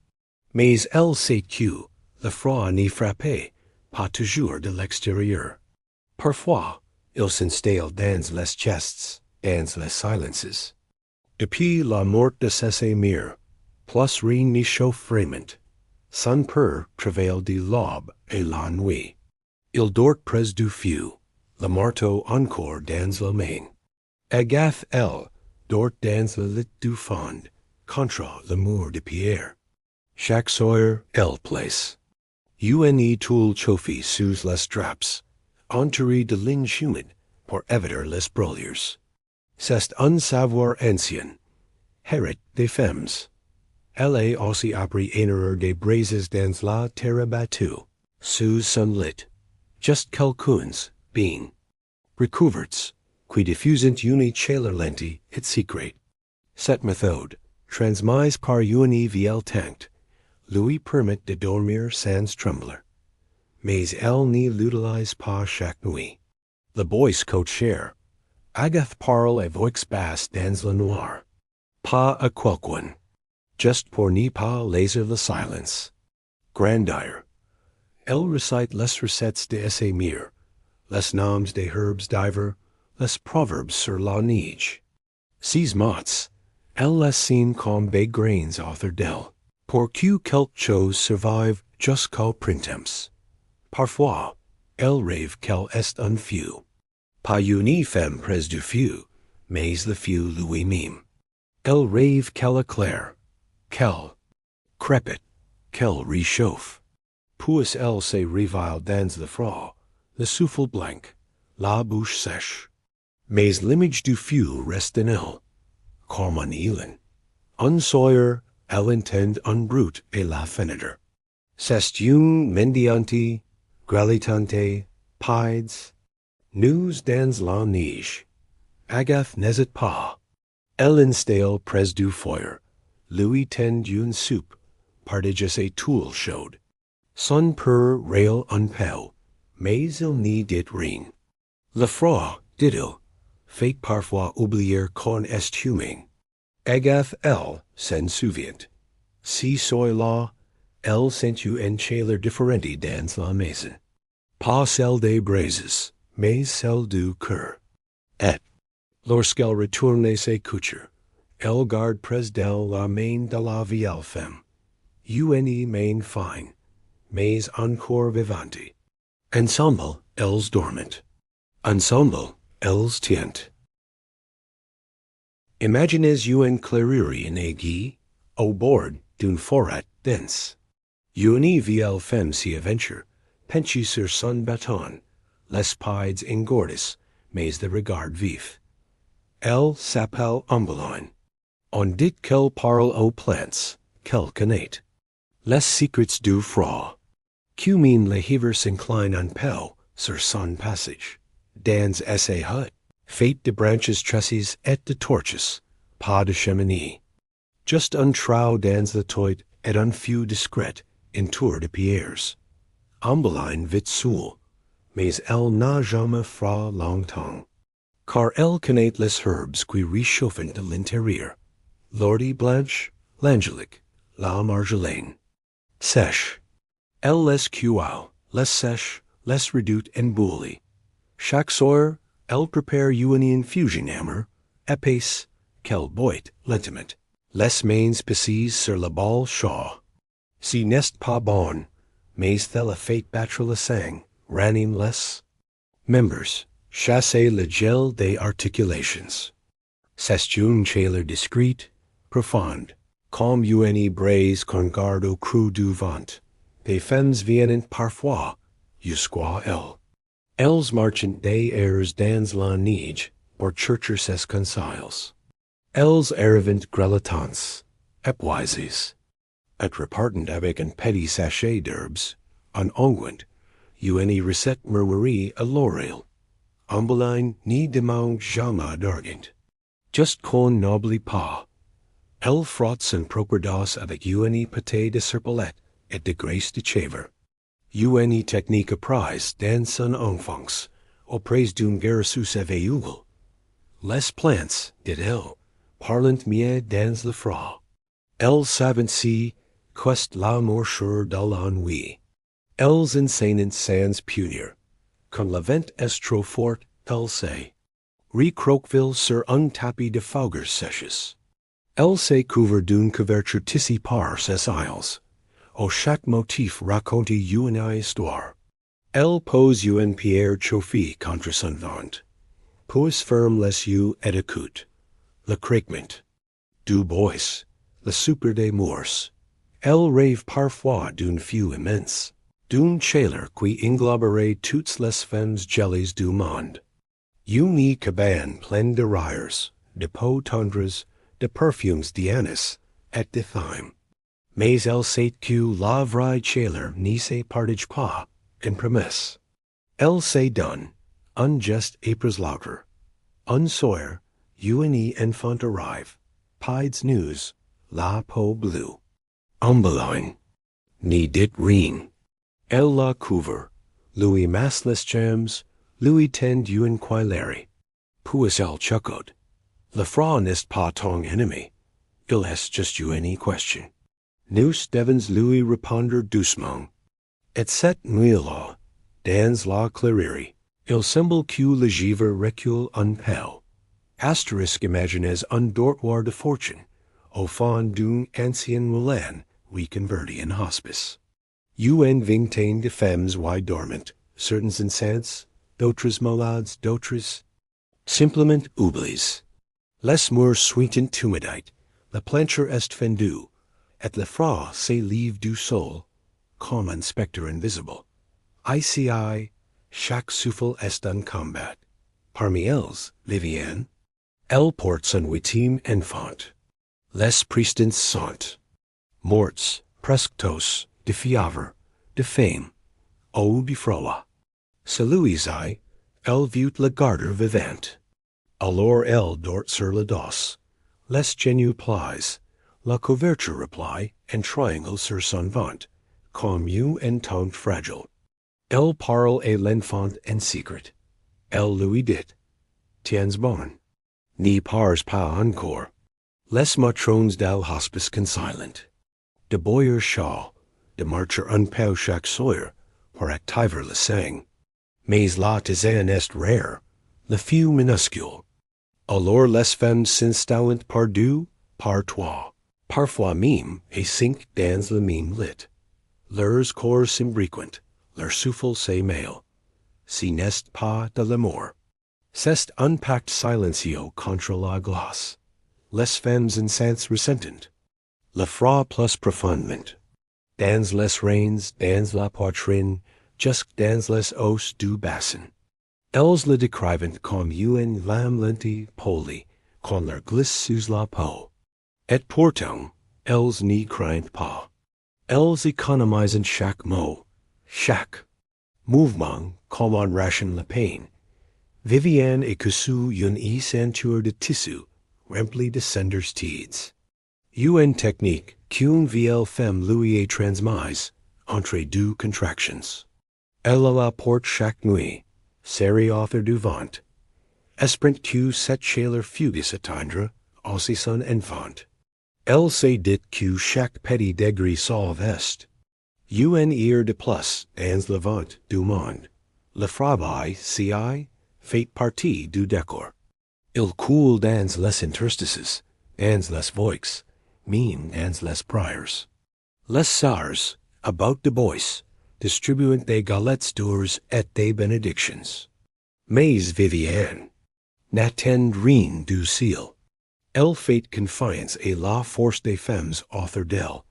Mais elle sait que le froid n'y frappe pas toujours de l'extérieur. Parfois, il s'installe dans les chests, dans les silences. Depuis la mort de ses mères, plus rien n'y chauffe vraiment. Son père travaille de l'aube et la nuit. Il dort près du feu, le marteau encore dans la main. Agathe, elle, dort dans le lit du fond, contre le mur de pierre. Chaque soir, elle place. Une toile chauffée sous les draps, entourée de linge humide pour éviter les brûlures. C'est un savoir ancien, hérité des femmes. Elle a aussi appris une heure de braises dans la terre battue, sous son lit. Just quelques being recouverts, qui diffusent une chaleur lente et secrète. Cette méthode, transmise par une vieille tante, lui permet de dormir sans trembler. Mais elle n'y l'utilise pas chaque nuit. Le bois coûte cher. Agathe parle à voix basse dans le noir. Pas à quelqu'un. Juste pour n'y pas laisser le silence. Grandeur. Elle recite les recettes de ses mères, les noms des herbes divers, les proverbes sur la neige. Ces mots, elle les scene comme bas grains author d'elle, pour que quelque chose survive jusqu'au printemps. Parfois, elle rêve qu'elle est un feu. Pas une femme près du feu, mais le feu lui-même. Elle rêve qu'elle éclaire, qu'elle crépite, qu'elle réchauffe. Puis elle se réveille dans le froid, le souffle blanc, la bouche sèche. Mais l'image du feu reste en elle, comme un élan. Un soir, elle entend un brut et la fenêtre. C'est une mendiante, grelotante, pides, nous dans la neige. Agathe n'hésite pas. Elle installe près du feu, lui tend une soupe, partages et toul chaude. Son père rail un peu, mais il n'y dit rien. Le froid, dit-il, fait parfois oublier qu'on est humain. Agathe, elle, s'en souvient. Si soir-là, elle sent une chaleur différente dans la maison. Pas celle des braises, mais celle du cœur. Et, lorsqu'elle retourne ses couches, elle garde près d'elle la main de la vieille femme. Une main fine, mais encore vivante. Ensemble, elles dorment. Ensemble, elles tiennent. Imaginez une clairière en aiguille, au bord d'une forêt dense. Une vieille femme s'y aventure, penchée sur son bâton, les pieds engordis, mais de regard vif. Elle s'appelle Ambeline. On dit qu'elle parle aux plantes, qu'elle connaît les secrets du froid. Cumine le hiver s'incline un peu sur son passage. Dans ses huttes, fait de branches tresses et de torches, pas de cheminée. Just un trou dans le toit et un feu discret, entour de pierres. Ambeline vit seule, mais elle n'a jamais froid longtemps. Car elle connaît les herbes qui réchauffent de l'intérieur. L'ortie blanche, l'angélique, la marjolaine. Sèche. Elle les cueille, les sèche, les redoute en bouillie. Chaque soir, elle prépare une infusion amère, épaisse, qu'elle boit lentement. Les mains précises sur le bol chaud. Si n'est pas bon, mais elle fait battre le sang, ranime les membres, chasser le gel des articulations. C'est une chaleur discrète, profonde, comme une braise qu'on garde au creux du ventre. Des femmes viennent parfois jusqu'à elle. Elles marchent des airs dans la neige pour chercher ses conseils. Elles arrivent grelottantes, épuisées, et repartent avec un petit sachet d'herbes, un onguent, une recette murmurie à l'oreille. Ambeline n'y demande jamais d'argent. Just qu'on n'oublie pas. Elle frotte son propre dos avec une pâté de serpelette et de graisse de chèvre. Une technique apprise dans son enfance, auprès d'une guérisseuse aveugle. Les plantes, dit-elle, parlent mieux dans le froid. Elles savent si, qu'est la morsure de l'ennui. Elles enseignent sans punir. Quand le vent est trop fort, elles se recroquevillent sur un tapis de feuilles sèches. Elles se couvrent d'une couverture tissée par ses ailes. Au chaque motif raconte une histoire. Elle pose une pierre chauffée contre son ventre. Puis ferme les yeux et écoute. Le craquement du bois, le souper des morses. Elle rêve parfois d'un feu immense, d'une chaleur qui engloberait toutes les femmes jolies du monde. Une cabane pleine de rires, de peaux tendres, de perfumes d'anis et de thyme. Mais elle sait que la vraie chaleur n'y se partage pas en promesse. Elle se donne, un geste après l'autre. Un soir, une enfant arrive, pieds nus, la peau bleue. Ambeline n'y dit rien. Elle la couvre, lui masse les jambes, lui tend une coilerie. Puis elle chuckled. Le froid n'est pas ton ennemi. Il est juste une question. Nous devons lui répondre doucement. Et cette nuit-là, dans la clairière, Il semble que le givre recule un peu. Asterisk imagines un dortoir de fortune, au fond d'un ancien moulin, we converti in hospice. Un vingtaine de femmes y dormant, certains incens, d'autres malades, d'autres simplement oublies. Les murs suintent tumidite, la plancher est fendue, et le froid s'élève du sol, comme un spectre invisible. Ici, chaque souffle est un combat. Parmi elles, Vivienne, elle porte son huitième enfant. Les prestants sont morts, presque tous, de fièvre, de faim, ou de froid. Celui-ci, elle vit le garder vivant. Alors elle dort sur le dos. Les genoux plies, la couverture replie, en triangle sur son ventre, comme un taunt fragile. Elle parle à l'enfant en secret. Elle lui dit, tiens bon. N'y pars pas encore. Les matrones del hospice consilent. De boyer shaw, de marcher un peu chaque soir, pour activer le sang. Mais la tisane est rare, le feu minuscule. Alors les femmes s'installent par deux, par trois, parfois même et cinq dans le même lit. Leurs corps s'imbriquent, leur souffle se mêle. Si n'est pas de l'amour. C'est un pacte silencieux contre la glace. Les femmes enceintes ressentent. Le froid plus profondément. Dans les reins, dans la poitrine, jusque dans les os du bassin. Elles le décrivent comme une lame lente polie, quand leur glisse sous la peau. Et pourtant, elles n'y craignent pas. Elles économisent chaque mot, chaque mouvement, comme on ration la peine. Vivienne est cousue une ceinture de tissu, remplie de cendres tièdes. Une technique qu'une vieille femme lui a transmise, entre deux contractions. Elle la porte chaque nuit, serrée author du ventre. Esprit que cette chaleur fugace atteindra aussi son enfant. Elle se dit que chaque petit degré sauve est. Une heure de plus dans le ventre du monde. Le travail, si fait partie du décor. Il coule dans les interstices, dans les voix, même dans les prières. Les sars, about the boys, distribuent des galettes d'ors et des bénédictions. Mais Vivienne n'attend rien du ciel. Elle fait confiance à la force des femmes author d'elle,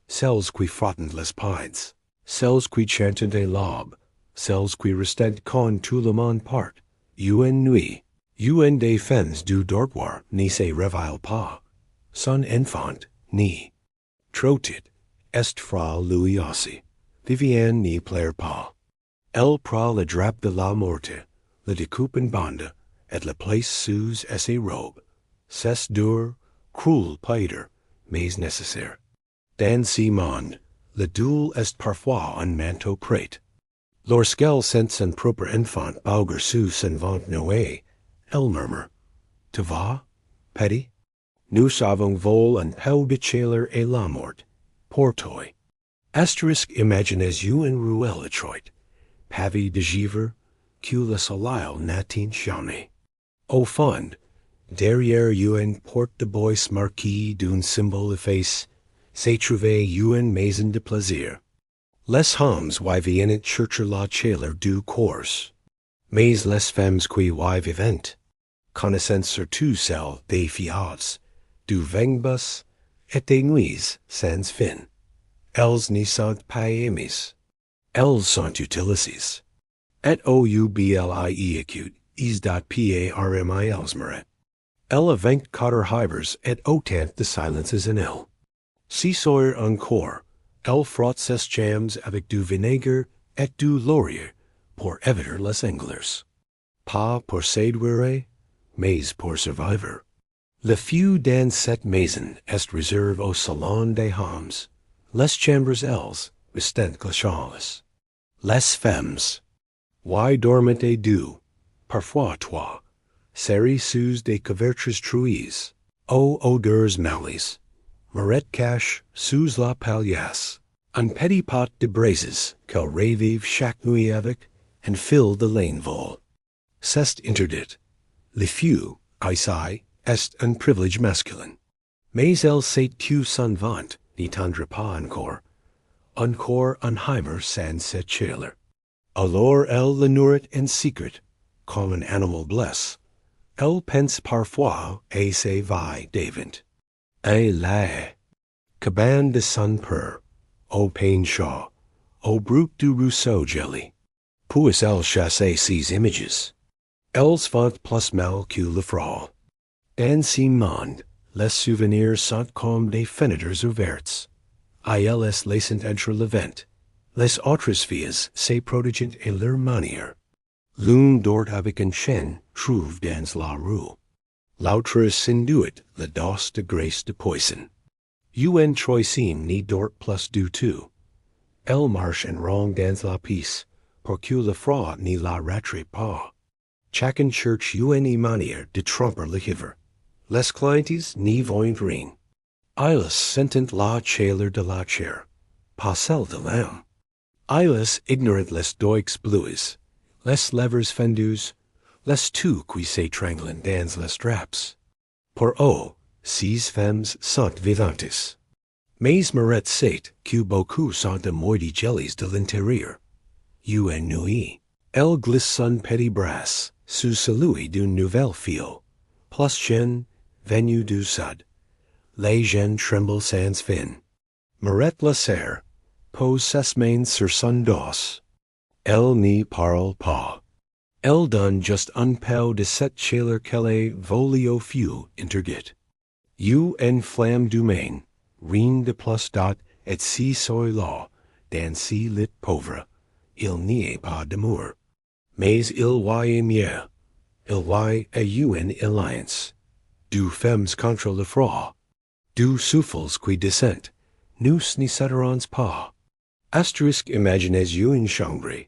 celles qui frottent les pieds, celles qui chantent à l'aube, celles qui restent quand tout le monde part. Une nuit, une des femmes du dortoir ne se réveille pas. Son enfant, ni trottit, est fra lui aussi. Vivienne n'y plaire pas. Elle prend le drap de la morte, le découpe en bande, et le place sous ses robes. C'est dur, cruel peut-être, mais nécessaire. Dans ce monde, le duel est parfois un manteau prêt. Lorsqu'elle sent son propre enfant bauger sous son ventre noué, elle murmure, Tu vas, petit? Nous avons vol un peu de chaleur et la mort. Pour toi. Asterisk imagines une ruelle étroite, pavée de givre, que le soleil n'atteint jamais. Au fond, derrière une porte de bois marquée d'un symbole effacé, s'est trouvée une maison de plaisir. Les hommes y viennent chercher la chaleur du corps, mais les femmes qui y vivent connaissent surtout celle des fiaves, du vangbus et des nuits sans fin. Elles n'y sont pas amies. Elles sont utilises. Et oublie acute, is.parmils. Elle avec 4 hivers et autant de silences en elle. Si soir encore, elle frotte ses jambes avec du vinaigre et du laurier pour éviter les anglers. Pas pour séduire, mais pour survivre. Le feu dans cette maison est réservé au salon des hommes. Les chambres elles, restent glaciales. Les femmes, y dorment et deux, parfois trois, serrées sous des couvertures trouées, aux odeurs malies. Moret cache sous la palliasse un petit pot de braises qu'elle revive chaque nuit avec, and fill the lane vol. Cest interdit. Le feu, Isai, est un privilege masculin. Mais elle sait tu son vent, ni tendre pas encore unheimer sans set chailer. Alors elle le nourrit en secret, comme un animal bless. Elle pense parfois et se vaille devant. Et là, cabane de son père, au pain chaud, au brute du rousseau jelly. Puis elle chasse ses images. Elles font plus mal que le froid. Dans ce monde, les souvenirs sont comme des fenêtres ouvertes. À elles laissent entre le vent. Les autres filles se prodigent à leur manière. L'une dort avec un chien trouve dans la rue. L'autre s'induit la dose de graisse de poison. Un troisième n'y dort plus du tout. Elle marche en rang dans la pièce, pour que le froid n'y la rattrape pas. Chacun cherche une manière de tromper le hiver. Les clientes n'y voient rien. Elles sentent la chaleur de la chair, pas celle de l'âme. Elles ignorent les doigts bleus, les lèvres fendues, les tout qui s'étranglent dans les draps. Pour eux, ces femmes sont vivantes. Mais Maret sait que beaucoup sont de moitié jellies de l'intérieur. Une nuit, elle glisse son petit bras sous celui d'une nouvelle fille, plus jeune, venue du sud. Les jeunes tremblent sans fin. Maret la serre, pose ses mains sur son dos. Elle n'y parle pas. Elle donne juste un peu de cette chaleur qu'elle vole au feu intergit. Une flamme d'humaine, rien de plus dot et si soy là, dans si lit pauvre, il n'y a pas d'amour. Mais il y mieux. Il y a une alliance. Deux femmes contre le froid. Deux souffles qui descendent, nous n'y céderons pas. Asterisk imaginez une chambre.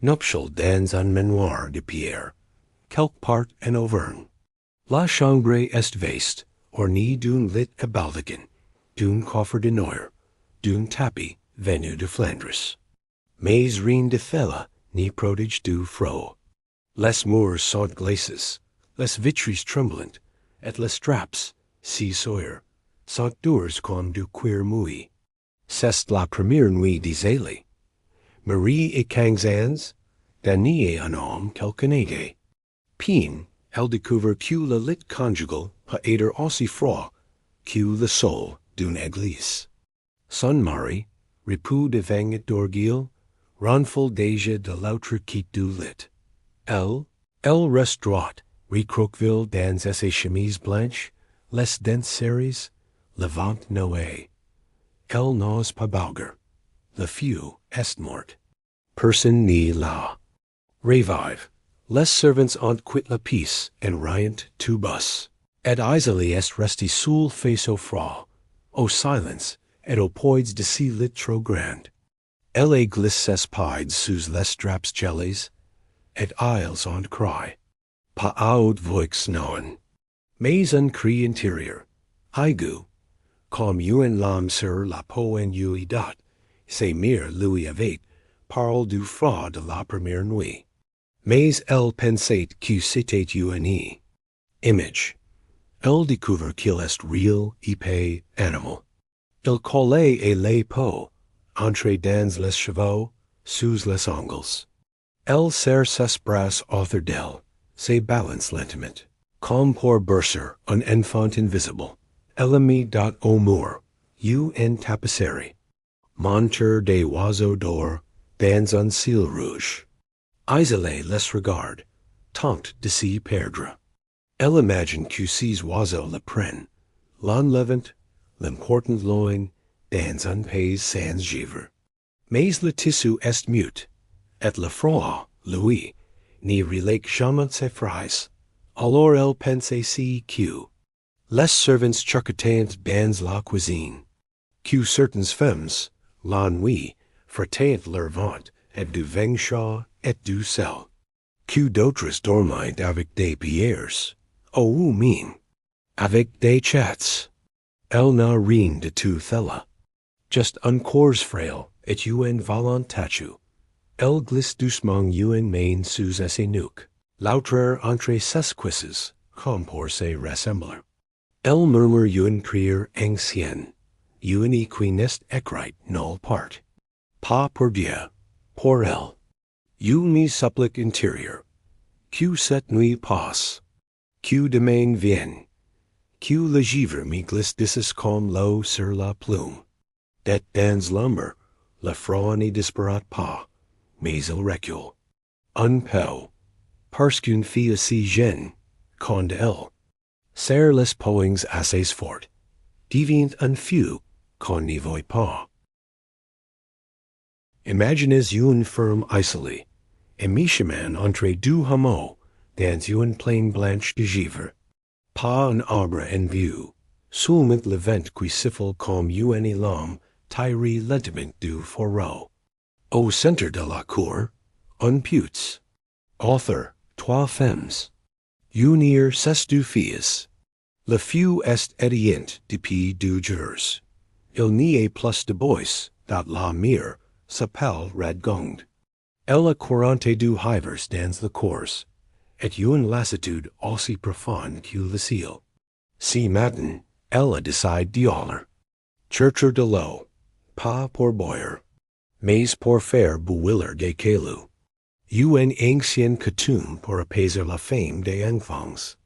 Nuptial dans un manoir de pierre, quelque part en Auvergne. La chambre est vaste, ornée d'un lit à baldaquin, d'un coffre de noir, d'un tapis venu de Flandres. Mais rien de fella ni prodige du froid. Les murs sont glacés, les vitres tremblent, et les straps, si sawyer, sont durs comme du cuir mouillé. C'est la première nuit des allées. Marie et Quinzans, Dany et un homme quelque négé. Pin, elle découvre que le lit conjugal peut être aussi froid que le sol d'une église. Son mari, repos de vang d'orgueil, ranful déjà de l'autre quitte du lit. Elle reste droite, recroqueville dans ses chemises blanches, les dents serrées, le ventre noué. Elle n'ose pas bouger. Le feu est mort. Personne n'est là. Revive. Les servants ont quitté la pièce en riant tout bas. Et Isalie est restée seule face au froid, au silence, et au poids de si lit trop grand. Elle glisse ses pieds sous les draps jellies, et ils ont cry. Pas haute voix known. Mais un cri intérieur. Aigu. Comme une lame sur la peau en lui dot, c'est mere lui avec, parle du froid de la première nuit. Mais elle pensait que c'était une image. Elle découvre qu'il est réel, épais, animal. Il collait et les peaux, entre dans les cheveux, sous les ongles. Elle serre ses bras autour d'elle, se balance lentement, comme pour bercer un enfant invisible. Elle mit dot au mur, une tapisserie. Monteur des oiseaux d'or, dans un ciel rouge. Isalie les regarde, tente de s'y perdre. Elle imagine que ces oiseaux le prennent, l'enlevant, l'important loin, dans un pays sans givre. Mais le tissu est mute, et le froid, lui, n'y relègue jamais ses phrases. Alors elle pense si que les servants charcutent dans la cuisine, que certaines femmes, la nuit, frottent leur ventre et du vin chaud et du sel, que d'autres dorment avec des pierres, ou même avec des chats. Elle n'a rien de tout cela. Just un corps frêle et une volontachu. Elle glisse doucement une main sous ses nuque. L'autre entre sesquices, comme pour se rassembler. Elle murmure une prière ancienne, une qui n'est écrite nulle part. Pas pour Dieu, pour elle. You me supplique intérieur. Que cette nuit passe. Que demain vienne. Que le givre me glisse disses comme l'eau sur la plume. Det dans l'ombre, le froid ne disparaît pas, mais il recule. Un peu, parce qu'une fille si jeune, quand elle, serre les poings assez fort, devient un feu qu'on n'y voit pas. Imaginez une ferme isolée, et mi-chemin entre deux hameaux, dans une plaine blanche de givre. Pas un arbre en vue, seulement le vent qui siffle comme une lame tirée lentement du fourreau. Au centre de la cour, un putz. Author, trois femmes. Unir ces deux filles. Le feu est éteint depuis 2 jours. Il n'y a plus de bois, dat la mer s'appelle Radgonde. Elle a 42 hivers dans le cours, et une lassitude aussi profonde que le ciel. Si matin, elle a décidé d'y aller. Chercher de l'eau, pas pour boire, mais pour faire bouillir des cailloux. Une ancienne coutume pour apaiser la faim des enfants.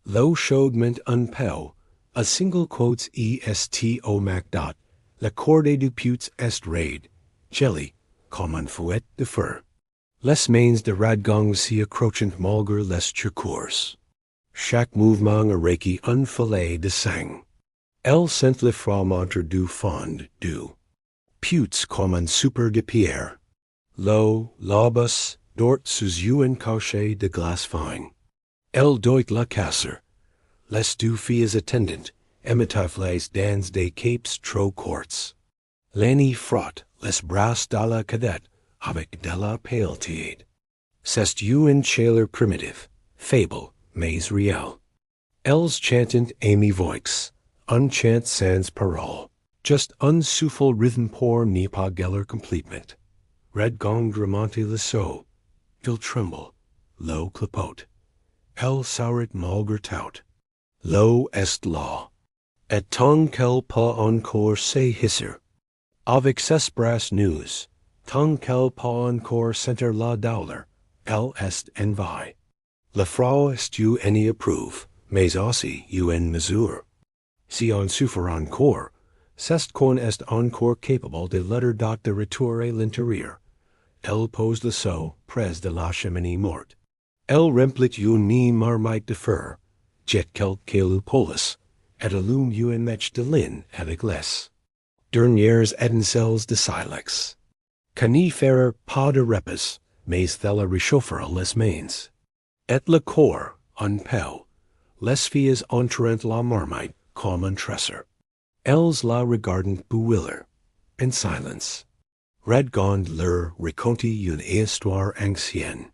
L'eau chaude ment un peu, a single quotes est au macdot, la corde du putz est raide, jelly, comme un fouet de fur. Les mains de Radgong s'y accrochent malgré les secours. Chaque mouvement a requis un filet de sang. Elle sent le froid du fond du putz comme un super de pierre. L'eau, l'obus, dort sous une cachet de glace fine. Elle doit la casser. Les deux filles attendantes, emmitouflées dans des capes trop courts. L'année frotte les bras de la cadette avec de la pailleté. C'est une chaleur primitive, fable, mais réelle. Elles chantent à mi-voix, un chant sans parole, just un souffle rythme pour ne pas geller complètement. Radgong remonte le saut, il tremble, l'eau clapote. Elle s'arrête malgré tout. L'eau est là. Et tant qu'elle peut encore se hisser. Avec ses bras nus, tant qu'elle peut encore sentir la douleur, elle est envahie. Le froid est une épreuve, mais aussi une mesure. Si on souffre encore, c'est qu'on est encore capable de l'aider de retourner l'intérieur. Elle pose le seau près de la cheminée morte. Elle remplit une marmite de fur, jet quelques cailloux polis, et allume une mèche de lin avec les dernières étincelles de silex. Qu'ny faire pas de repas, mais thella réchauffera les mains. Et le corps, un peu, les filles entrent la marmite comme un trésor. Elles la regardent bouillir, en silence. Radgond leur raconte une histoire ancienne.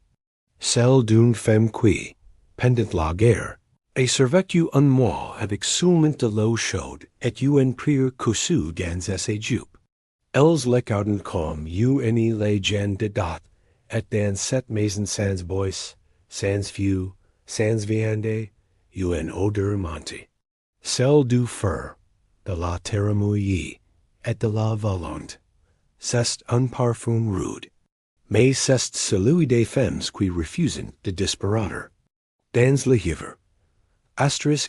Celle d'une femme qui, pendant la guerre, a survécu un mois avec seulement de l'eau chaude et une prière cousue dans ses jupes. Elles l'écartent comme une légende de date, et dans cette maison sans bois, sans feu, sans viande, une odeur mentée. Celle du fur, de la terre mouillée, et de la volante. C'est un parfum rude. Mais c'est celui des femmes qui refusent de disparaître. Dans le hiver,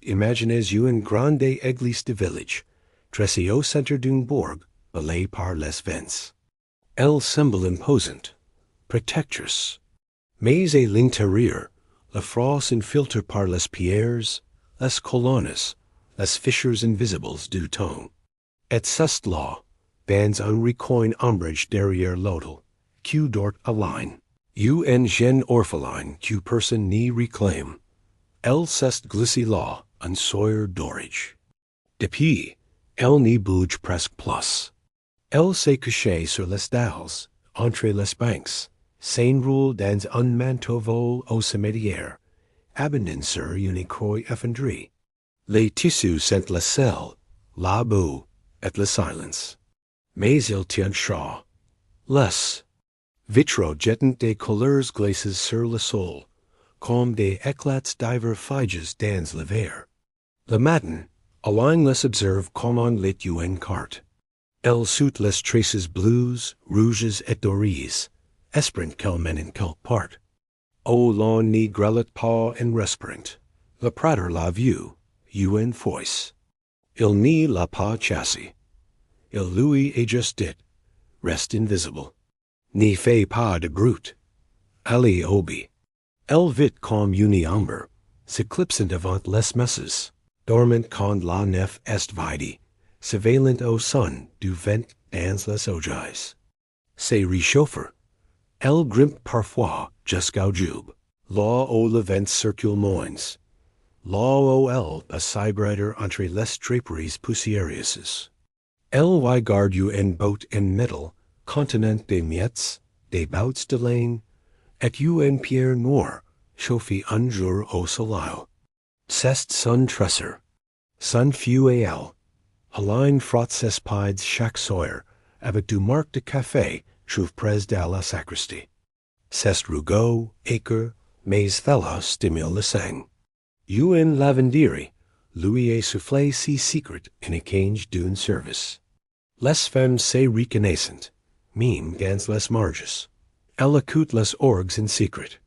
imaginez une grande église de village, dressée au centre d'une bourg, balayée par les vents. Elle semble imposante, protectrice. Mais à l'intérieur, le froid s'infiltre par les pierres, les colonnes, les fissures invisibles du temps. Et c'est là, dans un recoin ombrage derrière l'autel, que dort a line. Une jeune orpheline que personne n'y réclame. Elle s'est glissée là, un sawyer d'orage. Depuis, elle n'y bouge presque plus. Elle s'est couchée sur les dalles, entre les bancs, s'enroule dans un manteau vol au cimetière, abandonne sur une croix effondrée. Les tissus sentent le sel, la boue, et le silence. Mais il tient chaud. Les vitraux jettent des couleurs glacées sur le sol, comme des éclats divers figes dans l'hiver. Le matin, align les observe comment lit un carte. Elle suit les traces blues, rouges et dorés, esprint quel men in quel part. O l'on ni grelet pas en respirant, le prater la vue, un foisse. Il ni la pas chassis. Il lui est just dit, reste invisible. Ni fait pas de brute. Ali obi. Elle vit comme uni amber, s'eclipsant avant les messes, dormant quand la nef est vide, s'éveillant au sun du vent dans les ogies. Se réchauffer. Elle grimpe parfois jusqu'au jube. Là où le vent circule moins. Là où elle a cybrider entre les draperies poussiéreuses. Elle y garde un boat en métal, contenant des miettes, des bouts de laine, et un pierre noire, chauffé un jour au soleil. C'est son trésor. Son feu et elle. Alain frotte ses pieds chaque soir, avec du marc de café, trouve près de la sacristie. Ses rougeaux, écœurs, mais thella stimule le sang. Un lavandieri, lui est soufflé si secret in a cage d'une service. Les femmes se reconnaissent, mime dans les marges. Elle écoute les orgues in secret.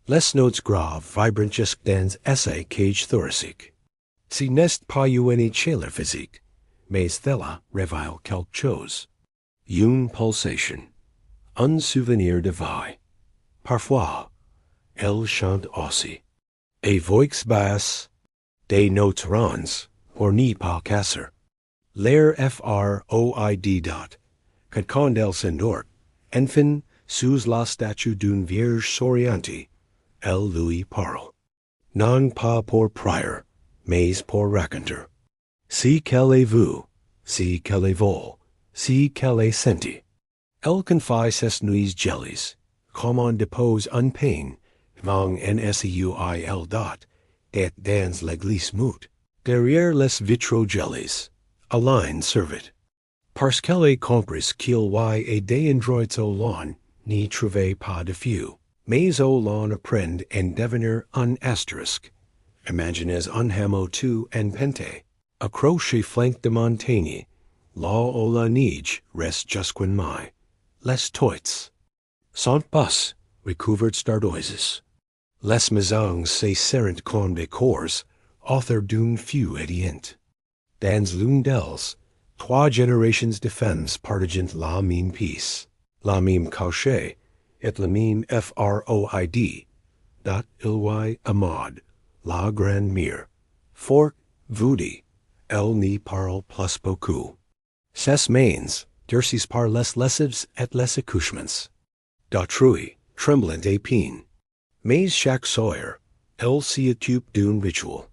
Les notes graves vibrent jusque dans essa cage thoracique. Si n'est pas une chaleur physique, mais thella révèle quelque chose. Une pulsation. Un souvenir de vie. Parfois, elle chante aussi. Et voix basse, des notes rondes, pour n'y pas casser. L'air Froid dot, quand elle s'endort, enfin, sous la statue d'une vierge souriante, elle lui parle. Non pas pour prier, mais pour raconter. Si qu'elle est vue, si qu'elle est vol, si qu'elle est sentie. Elle confie ses nuits jellies, comme on dépose un pain, vang nsuil dot, et dans l'église mout, derrière les vitraux jellies, Alain servit. Parce qu'elle est comprise qu'il y a des endroits au l'on n'y trouve pas de feu, mais au l'on apprend en devenir un asterisk. Imaginez un hameau tout en pente, accroché flanc de montagne, là où la neige reste jusqu'en mai. Les toits sont bus recouverts d'ardoises. Les maisons se serrent comme des corps, author d'une feu édient. Dans l'une d'elles, 3 générations de femmes partagent la même pièce, la même cachet, et le même Froid, dot il y amade, la grande mère. Fort, voudi, elle n'y parle plus beaucoup. Ses mains, durcis par les lessives et les accouchements. D'autrui, tremblant et peine. Mais chaque soir, elle s'y occupe d'un rituel.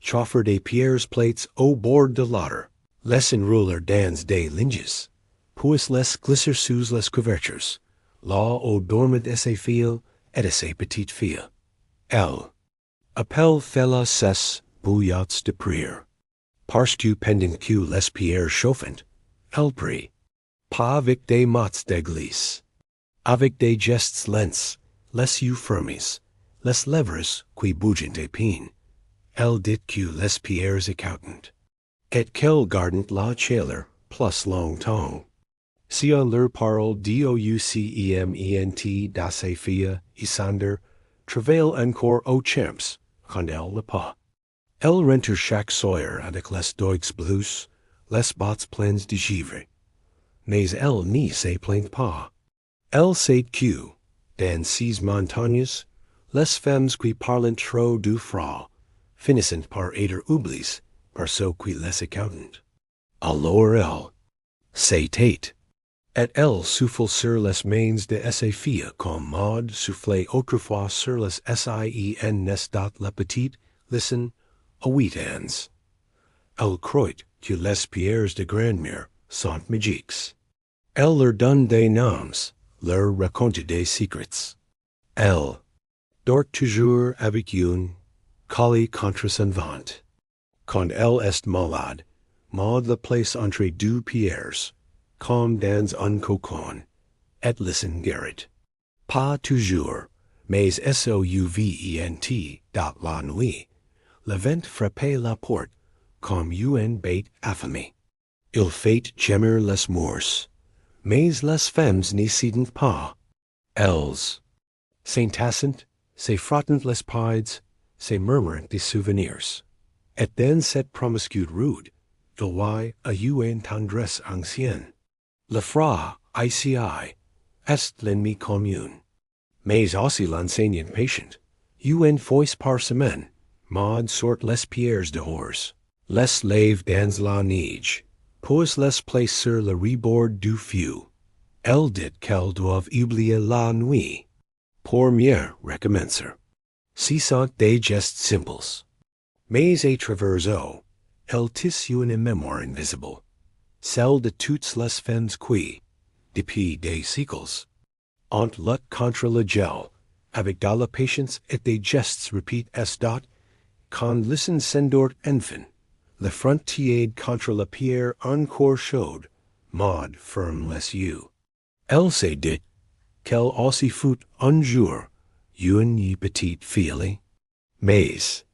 Chauffer des pierres plates au bord de l'autre, les enrouler dans des linges, puis les glisser sous les couvertures, là où dorment ses filles et ses petites filles. Elle appelle fella ses bouillots de prière. Parce que pendant que les pierres chauffent, elle prie, pas avec des mots d'église, avec des gestes lents, les yeux fermes, les lèvres qui bougent et peine. Elle dit que les pierres accountent, et qu'elle garde la chaleur plus longtemps. Si on leur parle doucement da ses filles isander, travaille encore aux champs, quand elle le pas. Elle rentre chaque soir avec les doigues bleus, les bottes pleines de givre. Mais elle n'y se plaint pas. Elle sait que, dans ces montagnes, les femmes qui parlent trop du froid, finissent par être oubliées par ceux qui les accountent. Alors elle se tait, et elle souffle sur les mains de ses filles comme Maud soufflait autrefois sur les sien nestat la petite, listen, à 8 ans. Elle croit que les pierres de grand-mère sont magiques. Elle leur donne des noms, leur raconte des secrets. Elle dort toujours avec une collée contre son ventre. Quand elle est malade, Maud la place entre 2 pierres, comme dans un cocon, et listen garret. Pas toujours, mais souvent dot la nuit, le vent frappe la porte, comme un bait affamé. Il fait gemir les morts, mais les femmes n'y cedent pas. Elles s'entassent, se frottent les pieds, se murmurent des souvenirs. Et then cette promiscuité rude, vilway a une tendresse ancienne. Le froid, ici, est l'ennemi commune. Mais aussi l'enseignant patient, une fois par semaine, maud sort les pierres dehors, les lave dans la neige, puis les place sur le rebord du feu. Elle dit qu'elle doivent oublier la nuit, pour mieux recommencer. Ce sont des gestes simples. Mais à travers eux, elle tisse une mémoire invisible, celle de toutes les femmes qui, depuis des siècles, ont lutté contre le gel, avec de la patience et des gestes repeat estat, quand listen s'endort enfin, le front tiède contre la pierre encore chaude, maud ferme les yeux. Elle s'est dit qu'elle aussi fut un jour une petite fille, mais,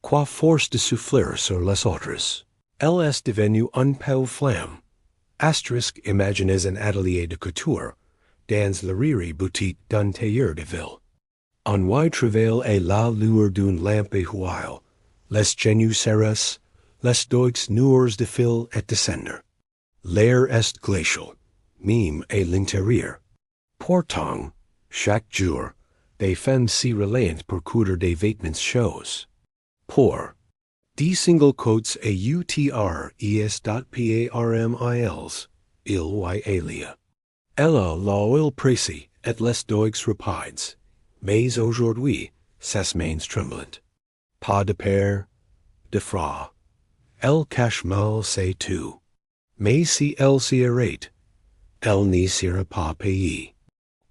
quoi force de souffler sur les autres, elle est devenue un peu flamme. Asterisk imaginez un atelier de couture, dans la rire boutique d'un tailleur de ville. En y travail et la lueur d'une lampe étoile, les genus serres, les doigts noirs de fil et de cendre. L'air est glacial, même à l'intérieur. Pourtant, chaque jour, des femmes s'y relayent pour coudre des vêtements chauds. Pour des single coats et utres.parmils, il y alia. Elle a l'oil précis et les doigts rapides, mais aujourd'hui, ses mains tremblent. Pas de peur, de froid. Elle cache mal ses tout. Mais si elle s'y arrête, elle n'y sera pas payée.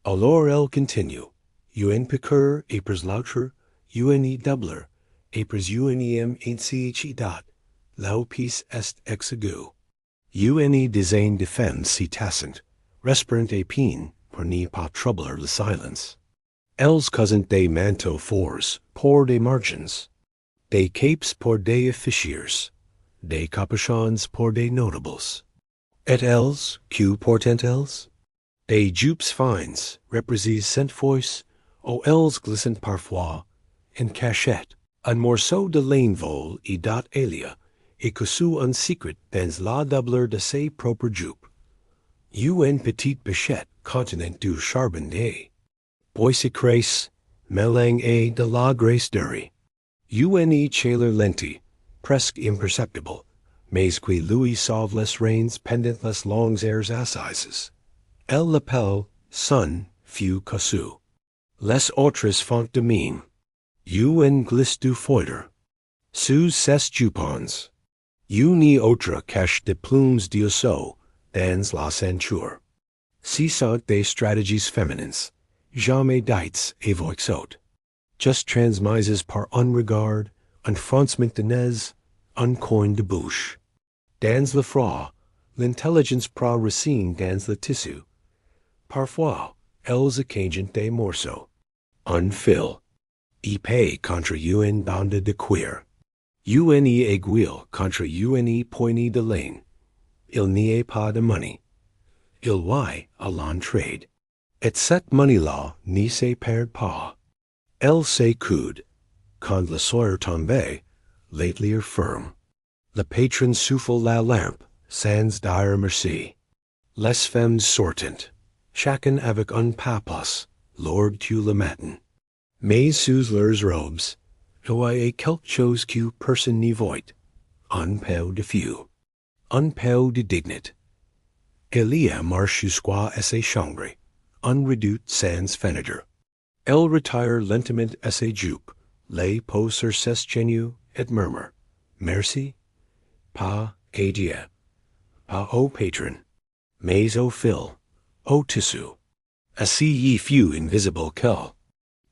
Alors elle continue, un piqueur et pres l'autre, un doubler, et pres unim ainsi dat, l'opis est exigu. Un design de femmes si tassent, respirant et peine, pour n'y pas troubler le silence. Elles causent des manteaux forts pour des margins, des capes pour des officiers, des capuchons pour des notables. Et elles, que portent-elles? Des jupes fines, reprises cent fois, ou elles glissent parfois, en cachette, un morceau de laine vol et dat alia, et cousu en secret dans la doublure de ses propres jupes. Une petite bichette contenant du charbon de bois cresse, mélange et de la graisse durée. Une chaleur lente, presque imperceptible, mais qui lui sauve les reins pendant les longues heures assises. Elle l'appelle son feu cousu. Les autres font de même. Une glisse du feutre. Sous ses jupons. Une autre cache des plumes d'oiseaux dans la ceinture. Ce sont des stratégies féminines, jamais dites avec saut. Just transmises par un regard, un froncement de nez, un coin de bouche. Dans le froid, l'intelligence prend racine dans le tissu. Parfois, elles occasionnent des morceaux. Un fil. Épée contre une bande de cuir. Une aiguille contre une poignée de laine. Il n'y a pas de money. Il y a l'entraide. Et cette money-là n'y se perd pas. Elle se coude. Quand le soir tombe, l'étlier ferme. Le patron souffle la lampe, sans dire merci. Les femmes sortent. Chacun avec un papas, lors tu le matin. Mais sous leurs robes, il y a quelque chose que personne n'y voit. Un peu de feu. Un peu de dignité. Elia marche jusqu'à ses chambres, un redoute sans fenêtre. Elle retire lentement à ses jupes, les pose sur ses genoux et murmure, merci, pas que Dieu, pas au patron, mais au fil, au tissu. Ainsi y fut invisible qu'elle.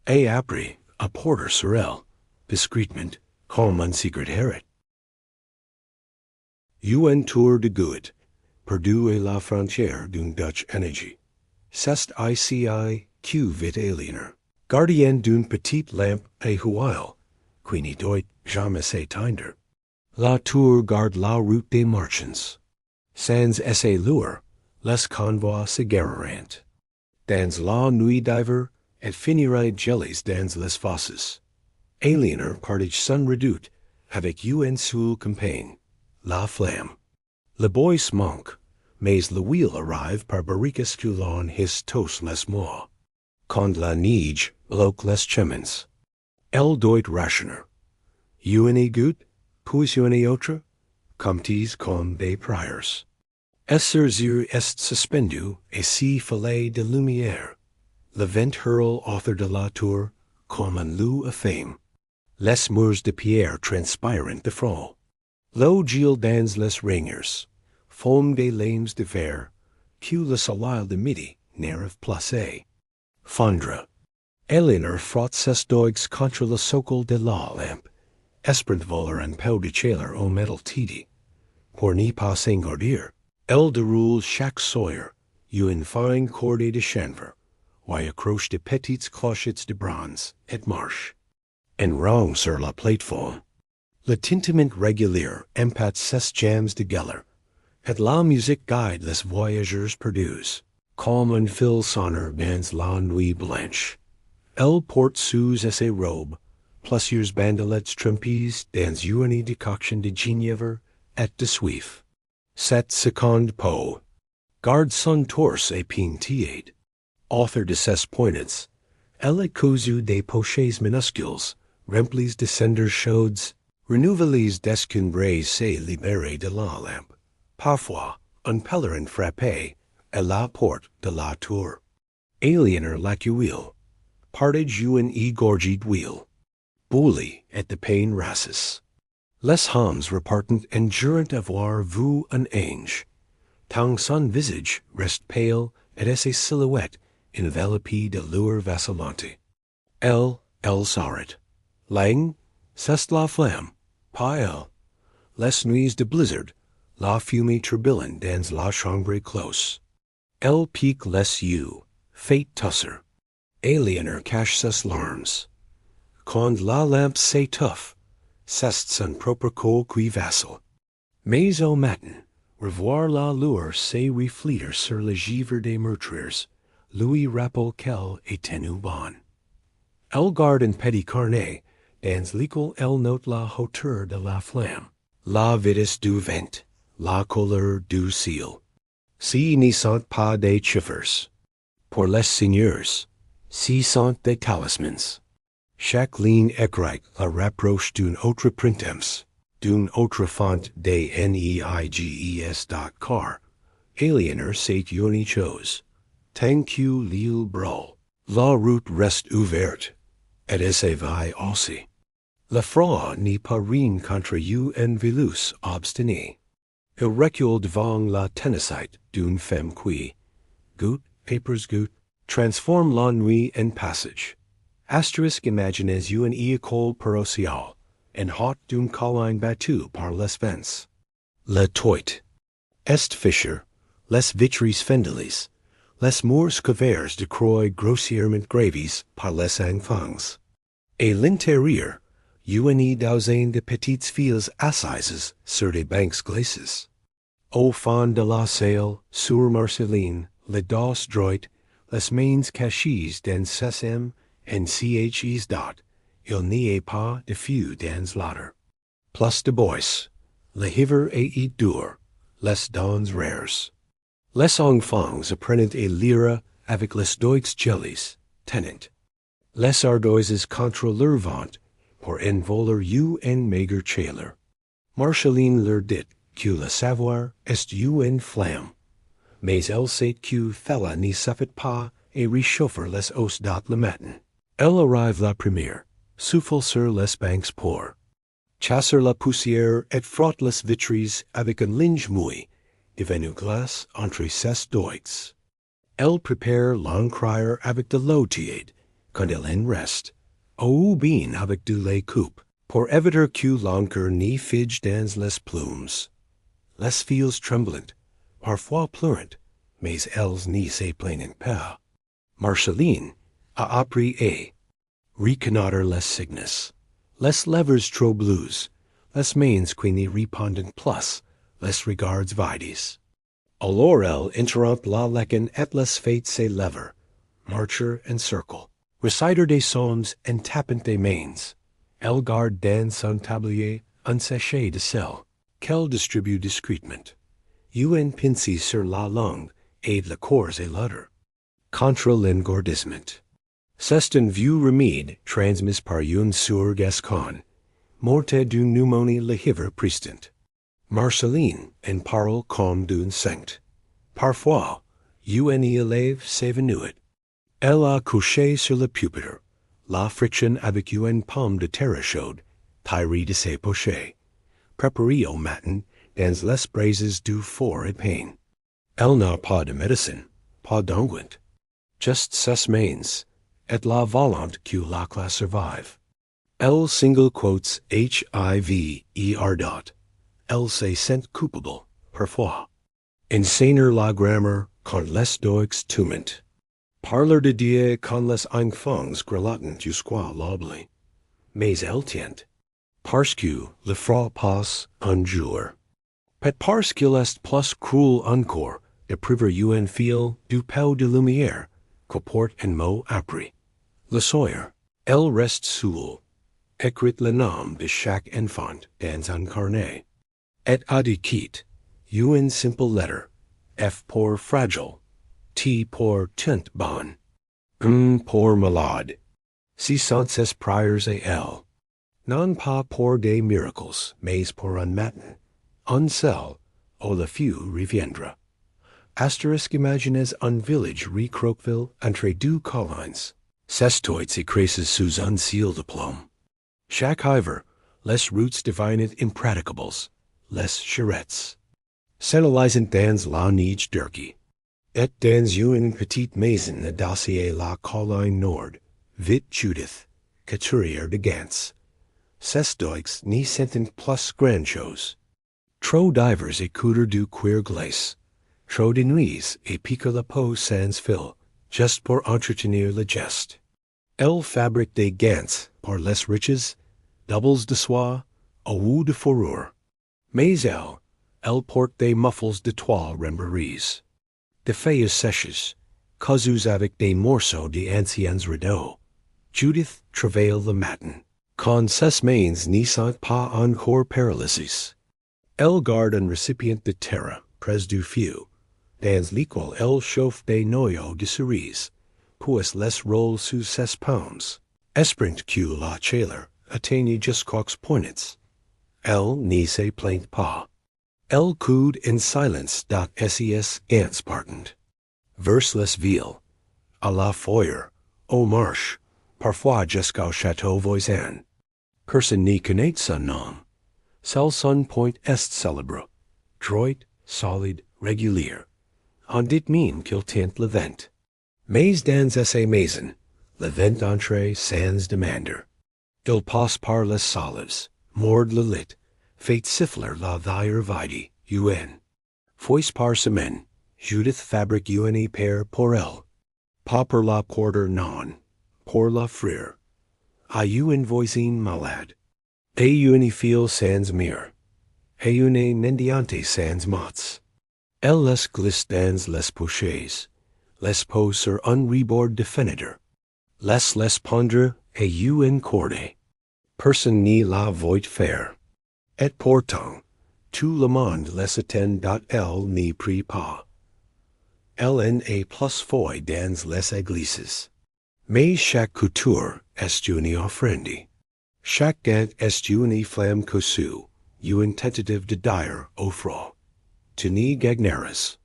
Et après, à porter sur elle, discrètement, comme un secret hérit. Un tour de good, perdu à la frontière d'une Dutch energie. C'est ici que vit aliener. Gardien d'une petite lampe et huile, queenie doit jamais s'éteindre. La tour garde la route des marchands. Sans essayer lure, les convois s'égareront. Dans la nuit d'hiver, et finirait jellies dans les fosses. Aliener partage son redoute, avec un seul compagne, la flamme. Le bois manque, mais le wheel arrive par barricas coulon his tos les mois. Quand la neige bloque les chemins. El doit rationer. Une goutte, puis une autre, comptis comme des priors. Esser zur est suspendu, et si filet de lumière. Le vent hurle author de la tour, comme un loup à fame. Les murs de pierre transpirant de froid. Lo gil dans les ringers, foam des lames de fer, que le soleil de midi n'arrive placé. Fondre. Eleanor frotte ses doigts contre le socle de la lampe, esperant voler un peu de chaleur au metal tidi. Pour n'y pas s'engourdir, elle déroule chaque sawyer, une fine corde de chanvre, ou accroche de petites clochettes de bronze, et marche. En rang sur la plateforme. Le tintement régulier empate ses jams de galer, et la musique guide les voyageurs perdus, comme un fil sonore dans la nuit blanche. Elle porte sous ses robes, plusieurs bandelettes trempées dans une décoction de genièvre et de suif. Cette seconde peau garde son torse épintiade. Author de ses poignets, elle est cousue des poches minuscules, remplis de cendres chaudes, renouvelées d'escombres se libérées de la lampe. Parfois, un pèlerin frappé à la porte de la tour. Aliener l'aqueuille, partage une égorgée d'huile. Bouli et de pain rassus. Les hommes repartent endurant avoir vu un ange. Tant son visage reste pâle et ses silhouettes enveloppées de lueur vacillante. Elle s'arrête. Lang, c'est la flamme, pas elle. Les nuits de blizzard, la fumée turbulente dans la chambre close. Elle pique les yeux, fait tusser. Aliener cache ses larmes. Quand la lampe s'étouffe, c'est son propre corps qui vacille. Mais au matin, revoir la lueur se refléter sur le givre des meurtriers, lui rappelle qu'elle est tenue bonne. Elle garde un petit carnet, dans lequel elle note la hauteur de la flamme, la vitesse du vent, la couleur du ciel. Si n'y sont pas des chiffres. Pour les seigneurs, si sont des talismans. Chaque ligne écrite la rapproche d'une autre printemps, d'une autre font des neiges car Aliener c'est une chose. Tant que l'île brûle, la route reste ouverte, et elle s'éveille aussi. Le froid n'est pas rien contre un virus obstiné. Il recule devant la ténacité d'une femme qui, goutte après goutte, transforme la nuit en passage. Asterisk imagines une école paroissiale, en haute d'une colline battue par les vents. Le toit. Est fischer, les vitres fendelis, les murs couverts de croix grossièrement gravies par les enfants. Et l'intérieur, une douzaine de petites filles assises sur des bancs glacés. Au fond de la salle, sur Marceline, les dos droits, les mains cachées dans ses en CHE's dot, il n'y a pas de feu dans l'autre. Plus de bois, le hiver est dur, les dons rares. Les enfants apprennent à lire avec les doigts gellies, tenant. Les ardoises contre leur vent, pour envoler une maigre chaleur. Marceline leur dit que le savoir est une flamme, mais elle sait que cela n'y suffit pas et réchauffe les os le matin. Elle arrive la première, souffle sur les bancs pour chasser la poussière et frotte les vitres avec un linge mouillé, devenu glace entre ses doigts. Elle prépare l'encraire avec de l'eau tiède, quand elle en reste, ou bien avec du lait coupe, pour éviter que l'encre n'y fige dans les plumes. Les filles tremblantes, parfois pleurant, mais elles n'y se plaignent pas. Marceline a appris reconnoiter les cygnus, les levers tro blues, les mains quini repondent plus, les regards vides. Alors el interrompt la lecken et les fates se lever, marcher and circle, reciter des psaumes and tapent des mains, el garde dans son tablier unséché de sel, quel distribue discretement. Un pincy sur la langue, aide le corps et l'udder. Contra l'engourdissement. C'est un vieux remède transmis par un sourd gascon, morte d'une pneumonie le hiver prestant. Marceline en parole comme d'un saint. Parfois, un élève s'évanouit. Elle a couché sur le pupitre. La friction avec une pomme de terre chaude, taillée de ses pochets. Préparée au matin dans les braises du four et pain. Elle n'a pas de médecine, pas d'onguent. Just ses mains, et la volonté que la survive. Elle single quotes HIV dot. Elle se sent coupable, parfois. Insaner la grammaire quand les doix tument. Parler de Dieu quand les enfants grelotten jusqu'à l'aubli. Mais elle tient. Parce que le froid passe un jour. Pet parce qu'il est plus cruel encore de priver un fil du peu de lumière que porte un mot appris. Le soir, elle reste seule. Écrit le nom de chaque enfant dans un carnet. Et a dit une simple lettre, F pour fragile, T pour tint bon, M pour malade. Si sont ses prières et elle. Non pas pour des miracles, mais pour un matin. Un seul, au le few reviendra. Asterisk imagines un village recroqueville entre deux collines. Cestoids écrases sous un ciel de plomb. Chaque hiver, les routes devinent impraticables, les charrettes. S'analyzent dans la neige durki. Et dans une petite maison de dossier la colline nord, vite Judith, couturière de Gans. Cestoids ni sentent plus grand chose. Trop divers écouteurs du queer glace. Trop de nuits et pique la peau sans fil, just pour entretenir le geste. Elle fabrique des gants pour les riches, doubles de soie, ou de fourrure. Mais elle porte des muffles de toile remberies. De feuilles sèches, cousus avec des morceaux d'anciens rideaux. Judith travaille le matin. Quand ses mains n'y sont pas encore paralysées. Elle garde un récipient de terre près du feu, dans lequel elle chauffe des noyaux de cerise, puis les roule sous ses paumes. Espérant que la chaleur atteigne jusqu'aux poignets. Elle n'y se plaint pas. Elle coude in silence dot ses gants partant. Verse les villes, à la foire, aux marches, parfois jusqu'au château voisin. Personne n'y connaît son nom. Seul son point est célèbre, droit, solide, régulier. On dit même qu'il tient le vent. Mais dans ces maisons, le vent entre sans demander. Il passe par les salles, mord le lit, fait siffler la vailleur vidi, un. Fois par semaine, Judith fabrique une paire pour elle. Pas pour la porter non, pour la frère. A une voisine malade. Et une fille sans mire. Et une mendiante sans mots. Elle les glisse dans les pochets. Les pose sur un rebord de fenêtre. Les pondre et une corde. Personne n'y la voit faire. Et pourtant, tout le monde les attend dot elle n'y prie pas. Elle en est plus foy dans les églises. Mais chaque couture est une offrande. Chaque gant est une flamme cousue, une tentative de dire au froid. Tu n'y gagneras.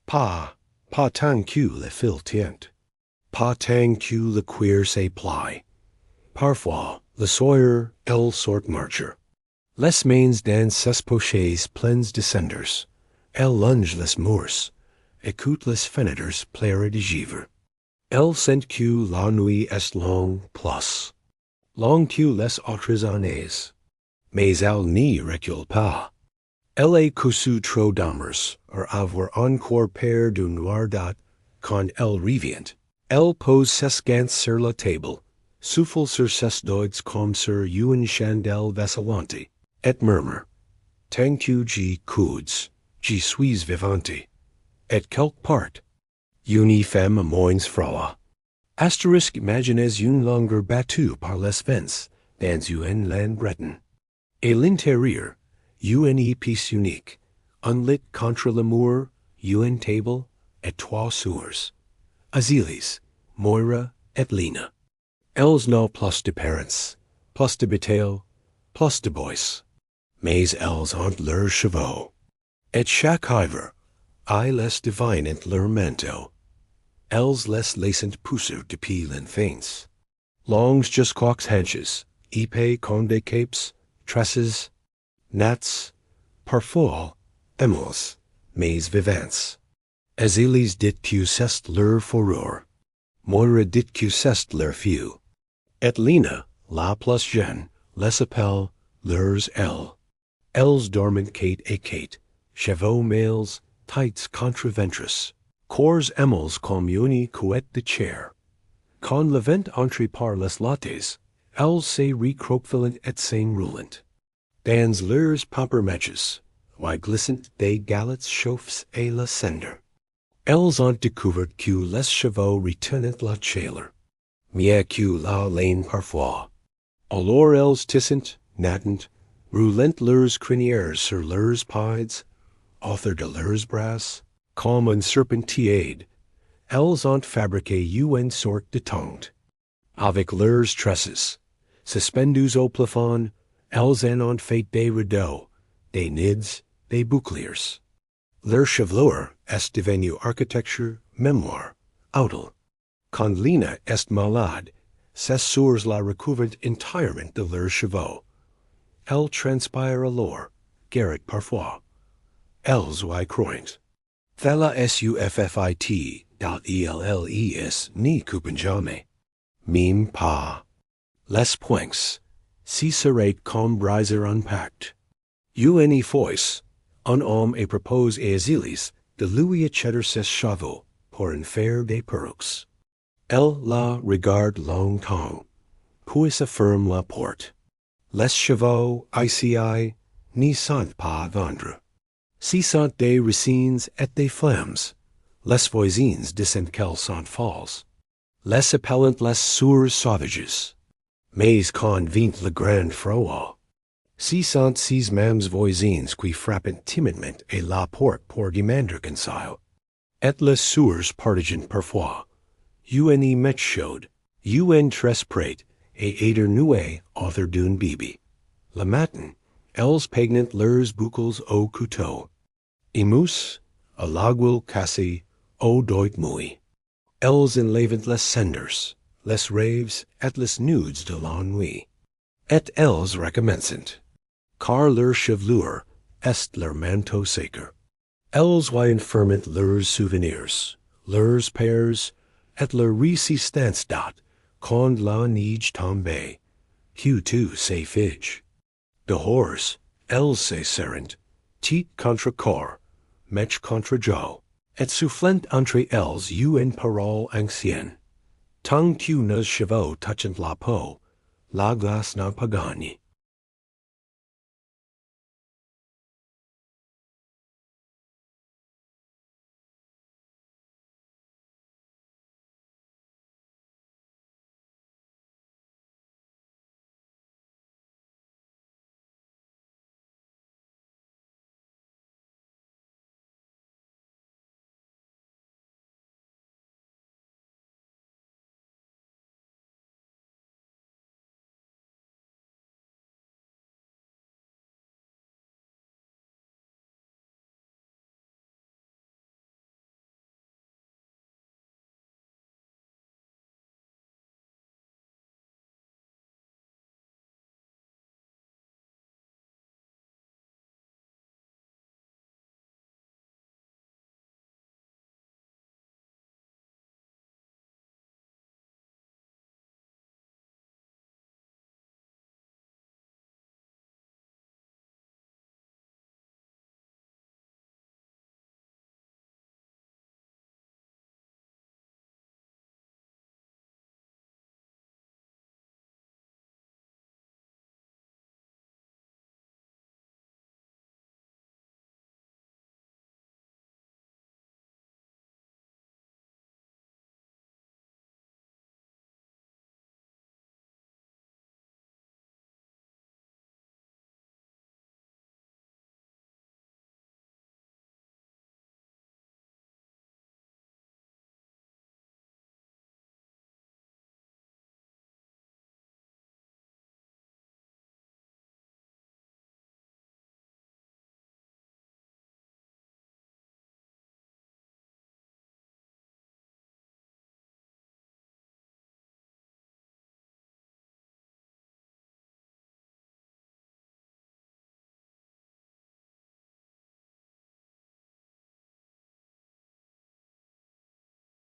Pas tant que le fil tient. Pas tant que le cuir se plie. Parfois, le soir, elle sort marcher. Les mains dans ses pochets pleins de cendres. Elle longe les murs, écoute les fenêtres pleines de givre. Elle sent que la nuit est longue plus. Longue que les autres années. Mais elle n'y recule pas. Elle est cousue trop d'amers, or avoir encore peur du noir dot, quand elle revient. Elle pose ses gants sur la table, Souffle sur ses doigts comme sur une chandelle vacillante, et murmure, tant que j'y coudes, j'y suis vivante, et quelque part, une femme à moins froid. Asterisk imagines une longueur battue par les vents, dans une land breton. Et l'intérieur, une épice unique, unlit contre l'amour, une table, et trois soeurs. Azilis, Moira, et Lena. Elles n'ont plus de parents, plus de bataille, plus de boys. Mais elles ont leurs chevaux. Et chaque hiver, I les divine et leur manteau. Elles les laissent pousser depuis l'enfance. Longs jusqu'aux hanches, épais comme des capes, tresses, nats, parfois, émules, mais vivants. Azilis dit que c'est leur fourrure. Moira dit que c'est leur feu. Et Lena, la plus jeune, les appelle leurs ailes. Elles dorment Kate et Kate, chevaux mâles, tights contre ventres, corps émules comme une couette de chair. Quand le vent entre par les lattes, elles se recroquevillent et s'enroulent. Dans leurs pamplemousses, why glissent des galettes chauffes et la cendre. Elles ont découvert que les chevaux retiennent la chaleur, mieux que la laine parfois. Alors elles tissent, nattent, roulant leurs crinières sur leurs pieds, autour de leurs bras, comme un serpentard. Elles ont fabriqué une sorte de tente. Avec leurs tresses, suspendus au plafond, elles en ont fait des rideaux, des nids, des boucliers. Leur chevelure est devenue architecture, mémoire, autel. Quand Lena est malade, ses soeurs la recouvrent entièrement de leurs chevaux. Elle transpire alors, garrett parfois. Elles y croient. Thela suffit .elles ni coupen jamais. Mime pas. Les points, si serrate comme briser unpacked. Une fois, un homme et propose à Azilis de lui acheter ses chevaux pour en faire des perruques. Elle la regarde longtemps, puis affirme la porte. Les chevaux ici n'y sont pas à vendre. Si sont des racines et des flammes, les voisins disent qu'elles sont falses. Les appellent les soeurs sauvages. Mais quand vient le grand froid, si sont ces mêmes voisins qui frappent timidement à la porte pour demander conseil. Et les soeurs partagent parfois. Une met chaude, une très prête, et éternuée autour d'une bibi. Le matin, elles peignent leurs boucles au couteau. Imus, à l'aiguille cassée, au doigt mouillé. Elles enlèvent les cendres, les rêves et les nudes de l'ennui. Et elles recommencent, car leur chevelure est leur manteau sacré. Elles y enferment leurs souvenirs, leurs pères, et leur résistance date, quand la neige tombe, que tout se fige. Dehors, elles se serrent, tête contre corps, mèche contre jaw, et soufflant entre elles une parole ancienne. Tant que nos chevaux touchent la peau, la glace n'a pas gagné.